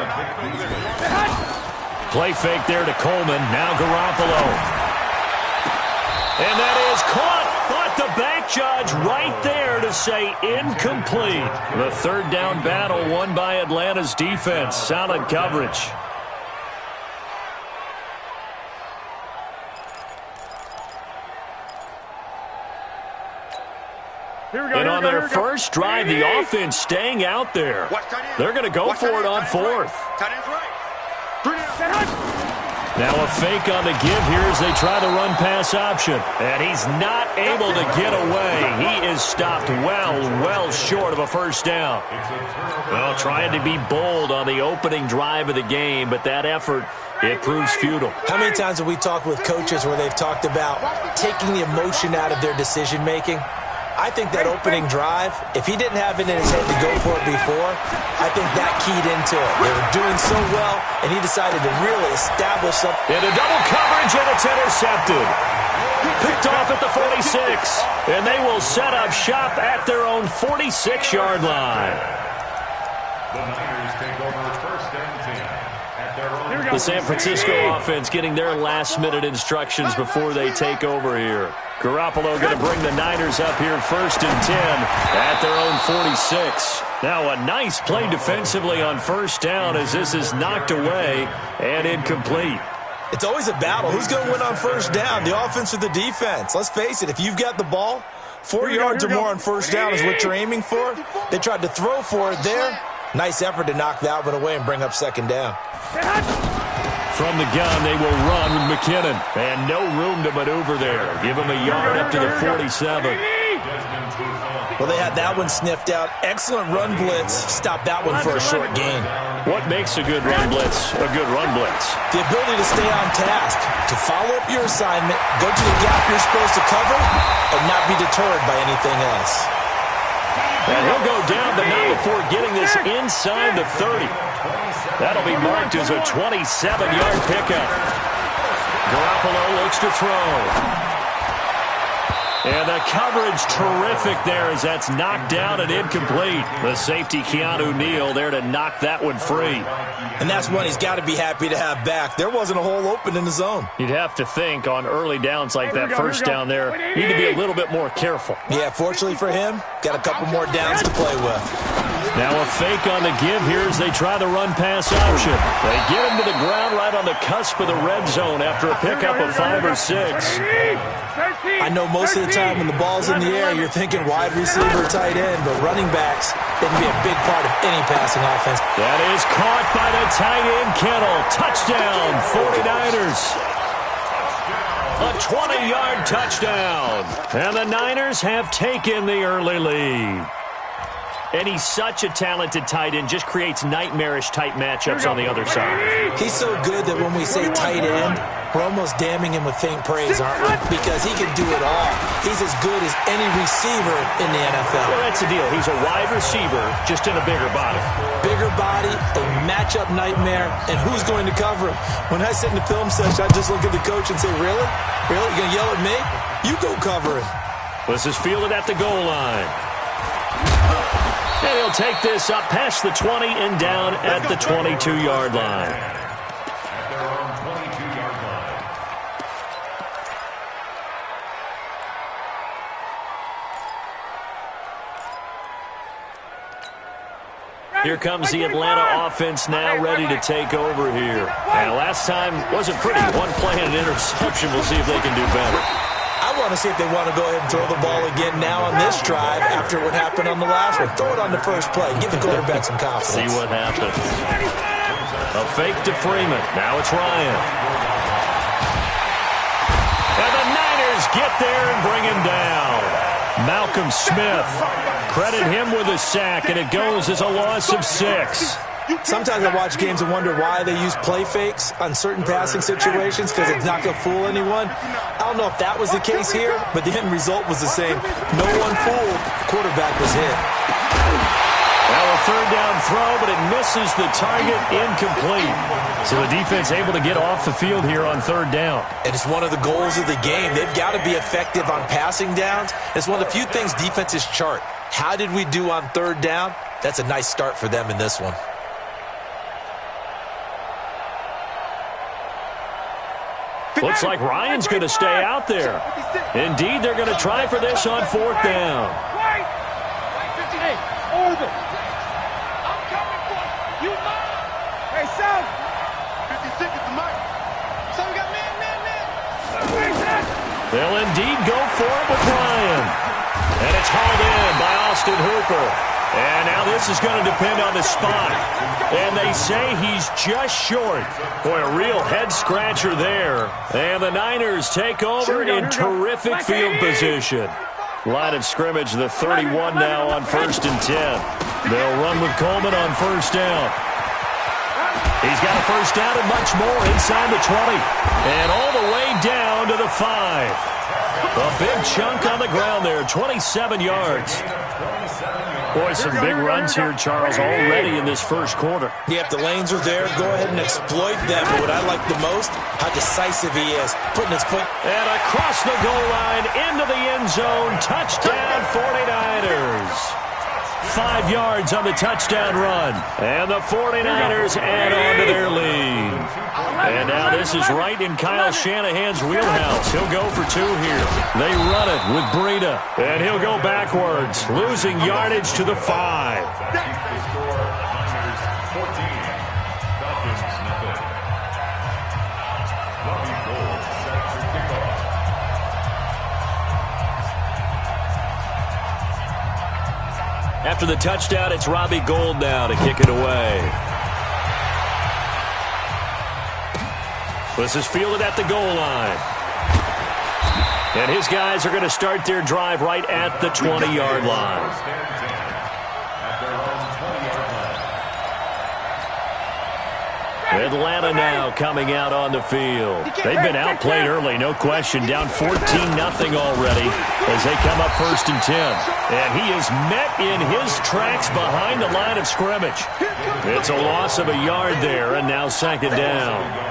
Play fake there to Coleman. Now Garoppolo. And that is caught. But the back judge right there to say incomplete. The third down battle won by Atlanta's defense. Solid coverage. And on their first drive, the offense staying out there. They're going to go for it on fourth. Now a fake on the give here as they try the run-pass option. And he's not able to get away. He is stopped well short of a first down. Well, trying to be bold on the opening drive of the game, but that effort, it proves futile. How many times have we talked with coaches where they've talked about taking the emotion out of their decision-making? I think that opening drive, if he didn't have it in his head to go for it before, I think that keyed into it. They were doing so well, and he decided to really establish something. Into double coverage, and it's intercepted. Picked off at the 46, and they will set up shop at their own 46-yard line. The Niners take over first and 10 at their own. The San Francisco offense getting their last-minute instructions before they take over here. Garoppolo going to bring the Niners up here first and 10 at their own 46. Now a nice play defensively on first down as this is knocked away and incomplete. It's always a battle. Who's going to win on first down, the offense or the defense? Let's face it, if you've got the ball, 4 yards or more on first down is what you're aiming for. They tried to throw for it there. Nice effort to knock that one away and bring up second down. From the gun, they will run with McKinnon. And no room to maneuver there. Give him a yard up to the 47. Well, they had that one sniffed out. Excellent run blitz. Stop that one for a short gain. What makes a good run blitz a good run blitz? The ability to stay on task, to follow up your assignment, go to the gap you're supposed to cover, and not be deterred by anything else. And he'll go down, but not before getting this inside the 30. That'll be marked as a 27-yard pickup. Garoppolo looks to throw. And the coverage terrific there as that's knocked down and incomplete. The safety, Keanu Neal, there to knock that one free. And that's one he's got to be happy to have back. There wasn't a hole open in the zone. You'd have to think on early downs like that first down there, need to be a little bit more careful. Yeah, fortunately for him, got a couple more downs to play with. Now a fake on the give here as they try the run-pass option. They get him to the ground right on the cusp of the red zone after a pickup of 5 or 6. I know most of the time when the ball's in the air, you're thinking wide receiver, tight end, but running backs, they can be a big part of any passing offense. That is caught by the tight end, Kittle. Touchdown, 49ers. A 20-yard touchdown. And the Niners have taken the early lead. And he's such a talented tight end, just creates nightmarish-type matchups on the other side. He's so good that when we say tight end, we're almost damning him with faint praise, aren't we? Because he can do it all. He's as good as any receiver in the NFL. Well, that's the deal. He's a wide receiver, just in a bigger body. Bigger body, a matchup nightmare, and who's going to cover him? When I sit in the film session, I just look at the coach and say, really? Really? You going to yell at me? You go cover him. This is fielded at the goal line. And he'll take this up past the 20 and down at the 22-yard line. At their own 22-yard line. Here comes the Atlanta offense now ready to take over here. And last time wasn't pretty. One play and an interception. We'll see if they can do better. I want to see if they want to go ahead and throw the ball again now on this drive after what happened on the last one. Throw it on the first play. Give the quarterback some confidence. See what happens. A fake to Freeman. Now it's Ryan. And the Niners get there and bring him down. Malcolm Smith. Credit him with a sack, and it goes as a loss of 6. Sometimes I watch games and wonder why they use play fakes on certain passing situations because it's not going to fool anyone. don't know if that was the case here, but the end result was the same. No one fooled. The quarterback was hit. Now a third down throw, but it misses the target, incomplete. So the defense able to get off the field here on third down. And it's one of the goals of the game. They've got to be effective on passing downs. It's one of the few things defenses chart. How did we do on third down? That's a nice start for them in this one. Looks like Ryan's going to stay out there. Indeed, they're going to try for this on fourth down. Hey, Orville. I'm coming for you. Hey, South. 56 is the mic. So we got man. They'll indeed go for it with Ryan. And it's hauled in by Austin Hooper. And now this is going to depend on the spot. And they say he's just short. Boy, a real head-scratcher there. And the Niners take over in terrific field position. Line of scrimmage, the 31 now on 1st and 10. They'll run with Coleman on first down. He's got a first down and much more inside the 20. And all the way down to the 5. A big chunk on the ground there, 27 yards. Boy, some big runs here, Charles, already in this first quarter. Yeah, if the lanes are there, go ahead and exploit them. But what I like the most, how decisive he is, putting his foot. And across the goal line, into the end zone, touchdown 49ers. 5 yards on the touchdown run. And the 49ers add on to their lead. And now this is right in Kyle Shanahan's wheelhouse. He'll go for 2 here. They run it with Breida. And he'll go backwards, losing yardage to the 5. After the touchdown, it's Robbie Gould now to kick it away. This is fielded at the goal line. And his guys are going to start their drive right at the 20-yard line. Atlanta now coming out on the field. They've been outplayed early, no question. Down 14-0 already as they come up 1st and 10. And he is met in his tracks behind the line of scrimmage. It's a loss of a yard there, and now 2nd down.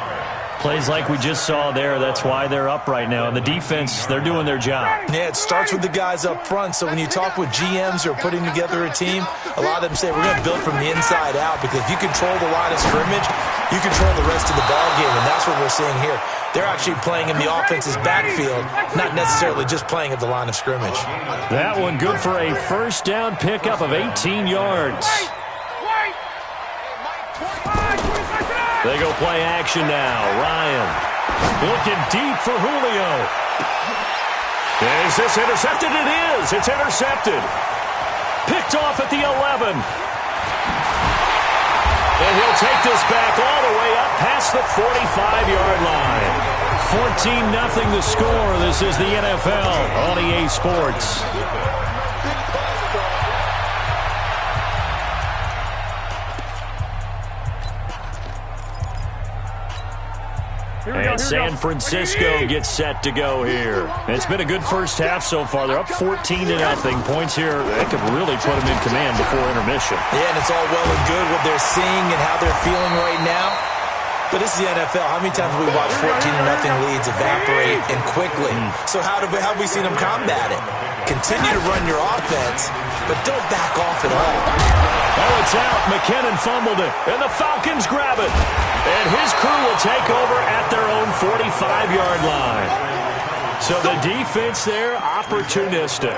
Plays like we just saw there, that's why they're up right now. And the defense, they're doing their job. Yeah, it starts with the guys up front. So when you talk with GMs who are putting together a team, a lot of them say we're going to build from the inside out, because if you control the line of scrimmage, you control the rest of the ball game, and that's what we're seeing here. They're actually playing in the offense's backfield, not necessarily just playing at the line of scrimmage. That one good for a first down pickup of 18 yards. They go play action now. Ryan looking deep for Julio. Is this intercepted? It is. It's intercepted. Picked off at the 11. And he'll take this back all the way up past the 45-yard line. 14-0 the score. This is the NFL on EA Sports. And San Francisco gets set to go here. And it's been a good first half so far. They're up 14-0. Points here, they could really put them in command before intermission. Yeah, and it's all well and good what they're seeing and how they're feeling right now. But this is the NFL. How many times have we watched 14-0 leads evaporate and quickly? So how have we seen them combat it? Continue to run your offense, but don't back off at all. Oh, it's out. McKinnon fumbled it, and the Falcons grab it. And his crew will take over at their own 45-yard line. So the defense there, opportunistic.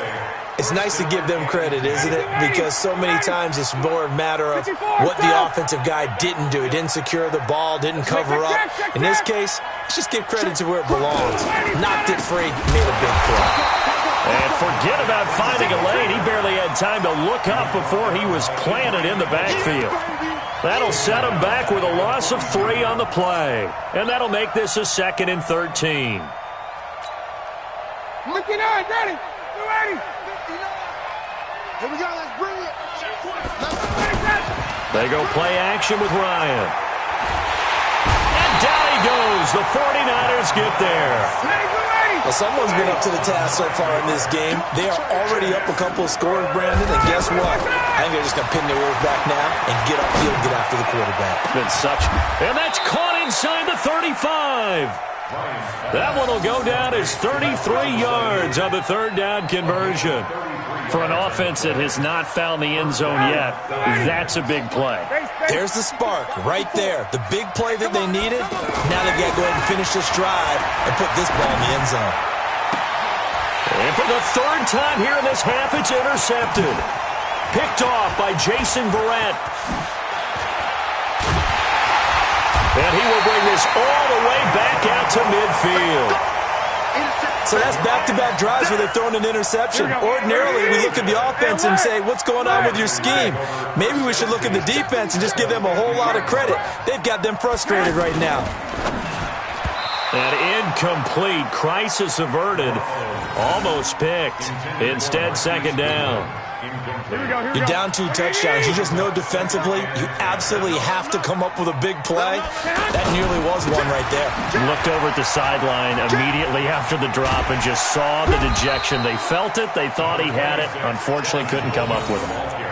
It's nice to give them credit, isn't it? Because so many times it's more a matter of what the offensive guy didn't do. He didn't secure the ball, didn't cover up. In this case, let's just give credit to where it belongs. Knocked it free, made a big play. And forget about finding a lane. He barely had time to look up before he was planted in the backfield. That'll set him back with a loss of 3 on the play. And that'll make this a 2nd and 13. Looking on, ready. You ready? Here we go, let's bring it. They go play action with Ryan. And down he goes. The 49ers get there. Well, Well, someone's been up to the task so far in this game. They are already up a couple of scores, Brandon, and guess what? I think they're just going to pin their ears back now and get upfield and get after the quarterback. And that's caught inside the 35. That one will go down as 33 yards on the third down conversion. For an offense that has not found the end zone yet, that's a big play. There's the spark right there. The big play that they needed. Now they've got to go ahead and finish this drive and put this ball in the end zone. And for the third time here in this half, it's intercepted. Picked off by Jason Verrett. And he will bring this all the way back out to midfield. So that's back-to-back drives where they've thrown an interception. Ordinarily, we look at the offense and say, what's going on with your scheme? Maybe we should look at the defense and just give them a whole lot of credit. They've got them frustrated right now. An incomplete, crisis averted, almost picked. Instead, second down. You're down 2 touchdowns. You just know defensively you absolutely have to come up with a big play. That nearly was one right there. Looked over at the sideline immediately after the drop and just saw the dejection. They felt it. They thought he had it. Unfortunately, couldn't come up with it.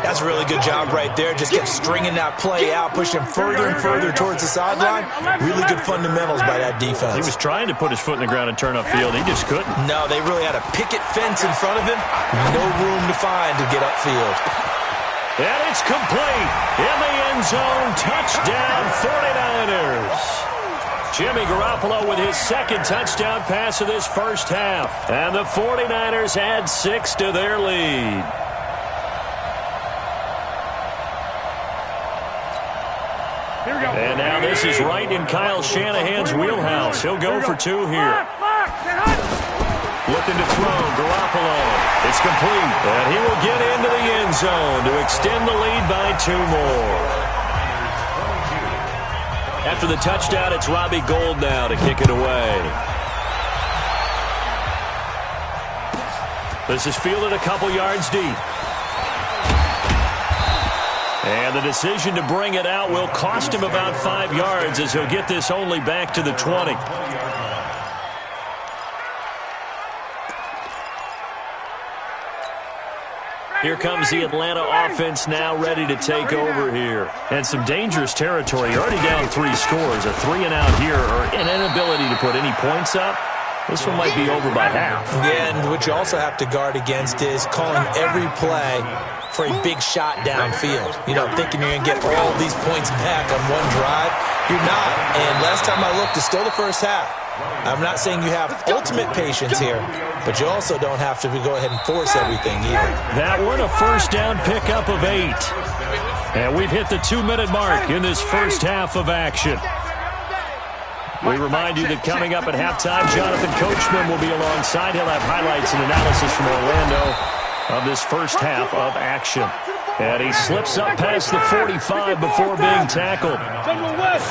That's a really good job right there. Just kept stringing that play out, pushing further and further towards the sideline. Really good fundamentals by that defense. He was trying to put his foot in the ground and turn upfield. He just couldn't. No, they really had a picket fence in front of him. No room to find to get upfield. And it's complete. In the end zone, touchdown 49ers. Jimmy Garoppolo with his second touchdown pass of this first half. And the 49ers add 6 to their lead. And now this is right in Kyle Shanahan's wheelhouse. He'll go for 2 here. Looking to throw, Garoppolo. It's complete. And he will get into the end zone to extend the lead by 2 more. After the touchdown, it's Robbie Gould now to kick it away. This is fielded a couple yards deep. And the decision to bring it out will cost him about 5 yards as he'll get this only back to the 20. Here comes the Atlanta offense now ready to take over here. And some dangerous territory. You're already down 3 scores. A 3-and-out here or an inability to put any points up. This one might be over by half. Yeah, and what you also have to guard against is calling every play for a big shot downfield. You know, thinking you're going to get all these points back on one drive. You're not. And last time I looked, it's still the first half. I'm not saying you have ultimate patience here, but you also don't have to go ahead and force everything either. That one, a first down pickup of 8. And we've hit the 2-minute mark in this first half of action. We remind you that coming up at halftime, Jonathan Coachman will be alongside. He'll have highlights and analysis from Orlando of this first half of action. And he slips up past the 45 before being tackled.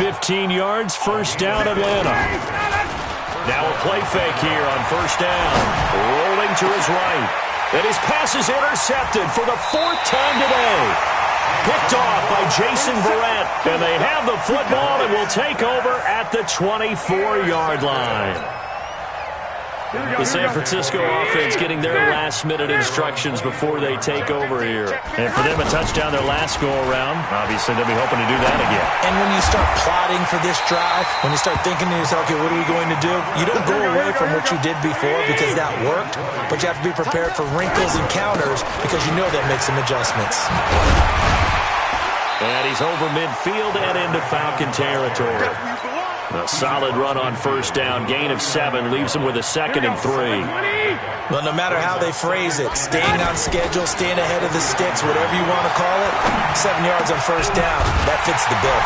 15 yards, first down Atlanta. Now a play fake here on first down. Rolling to his right. And his pass is intercepted for the 4th time today. Picked off by Jason Verrett. And they have the football and will take over at the 24-yard line. The San Francisco offense getting their last-minute instructions before they take over here. And for them, a touchdown their last go-around. Obviously, they'll be hoping to do that again. And when you start plotting for this drive, when you start thinking to yourself, okay, what are we going to do? You don't go away from what you did before because that worked, but you have to be prepared for wrinkles and counters because you know that makes some adjustments. And he's over midfield and into Falcon territory. A solid run on first down. Gain of 7 leaves him with a 2nd and 3. Well, no matter how they phrase it, staying on schedule, staying ahead of the sticks, whatever you want to call it, 7 yards on first down, that fits the bill.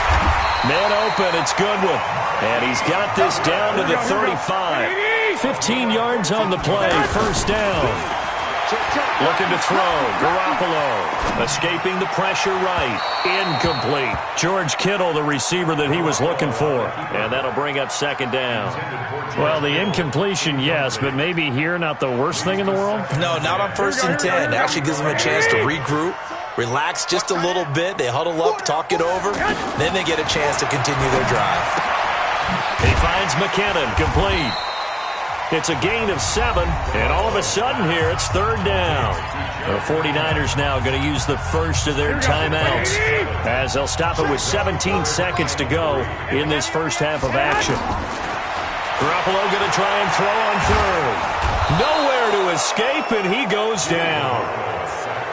Man open, it's Goodwin. And he's got this down to the 35. 15 yards on the play, first down. Looking to throw, Garoppolo. Escaping the pressure right. Incomplete. George Kittle, the receiver that he was looking for. And that'll bring up 2nd down. Well, the incompletion, yes, but maybe here not the worst thing in the world? No, not on 1st and 10. Actually gives them a chance to regroup, relax just a little bit. They huddle up, talk it over. Then they get a chance to continue their drive. He finds McKinnon, complete. It's a gain of 7, and all of a sudden here, it's third down. The 49ers now going to use the first of their timeouts as they'll stop it with 17 seconds to go in this first half of action. Garoppolo going to try and throw on third. Nowhere to escape, and he goes down.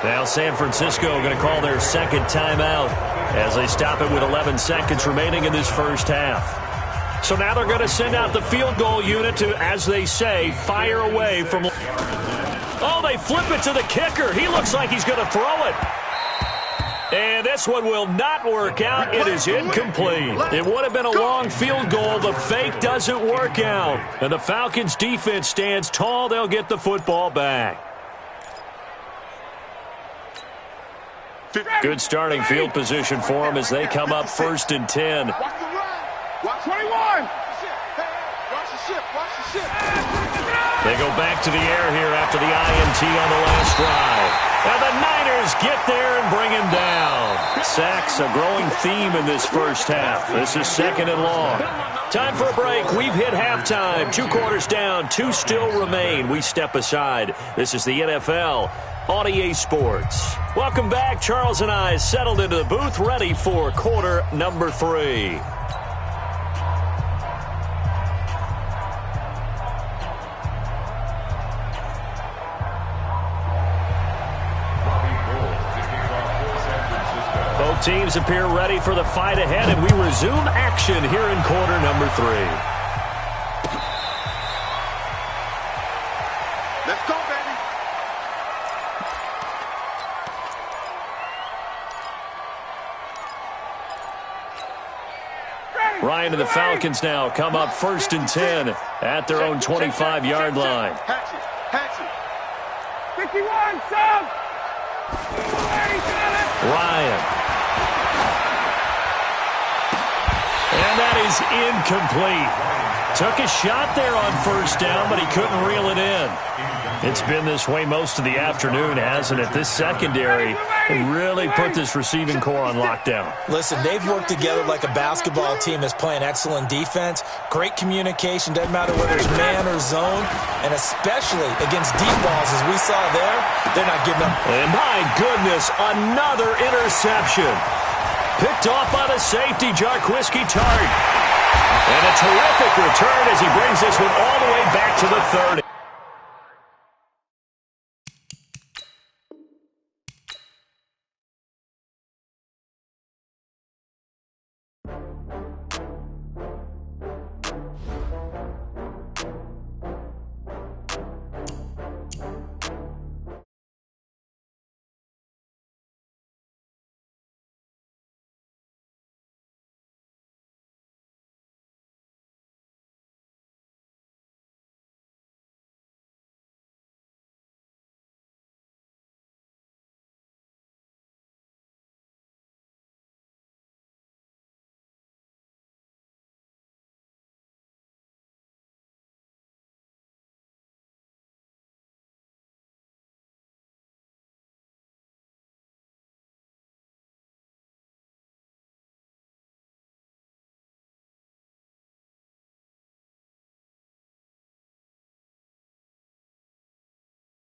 Now San Francisco going to call their second timeout as they stop it with 11 seconds remaining in this first half. So now they're going to send out the field goal unit to, as they say, fire away from... Oh, they flip it to the kicker. He looks like he's going to throw it. And this one will not work out. It is incomplete. It would have been a long field goal. The fake doesn't work out. And the Falcons' defense stands tall. They'll get the football back. Good starting field position for them as they come up 1st and 10. Watch 21. They go back to the air here after the INT on the last drive. And the Niners get there and bring him down. Sacks, a growing theme in this first half. This is 2nd and long. Time for a break. We've hit halftime. 2 quarters down, 2 still remain. We step aside. This is the NFL on EA Sports. Welcome back. Charles and I settled into the booth, ready for quarter number 3. Both teams appear ready for the fight ahead, and we resume action here in quarter number 3. Let's go, baby. Ryan and the Falcons now come up 1st and 10 at their own 25-yard line. Hatchet. 51, sub. Ryan. And that is incomplete. Took a shot there on 1st down, but he couldn't reel it in. It's been this way most of the afternoon, hasn't it? This secondary really put this receiving core on lockdown. Listen, they've worked together like a basketball team that's playing excellent defense. Great communication, doesn't matter whether it's man or zone. And especially against deep balls, as we saw there, they're not giving up. And my goodness, another interception. Picked off by the safety, Jarquiski Tart. And a terrific return as he brings this one all the way back to the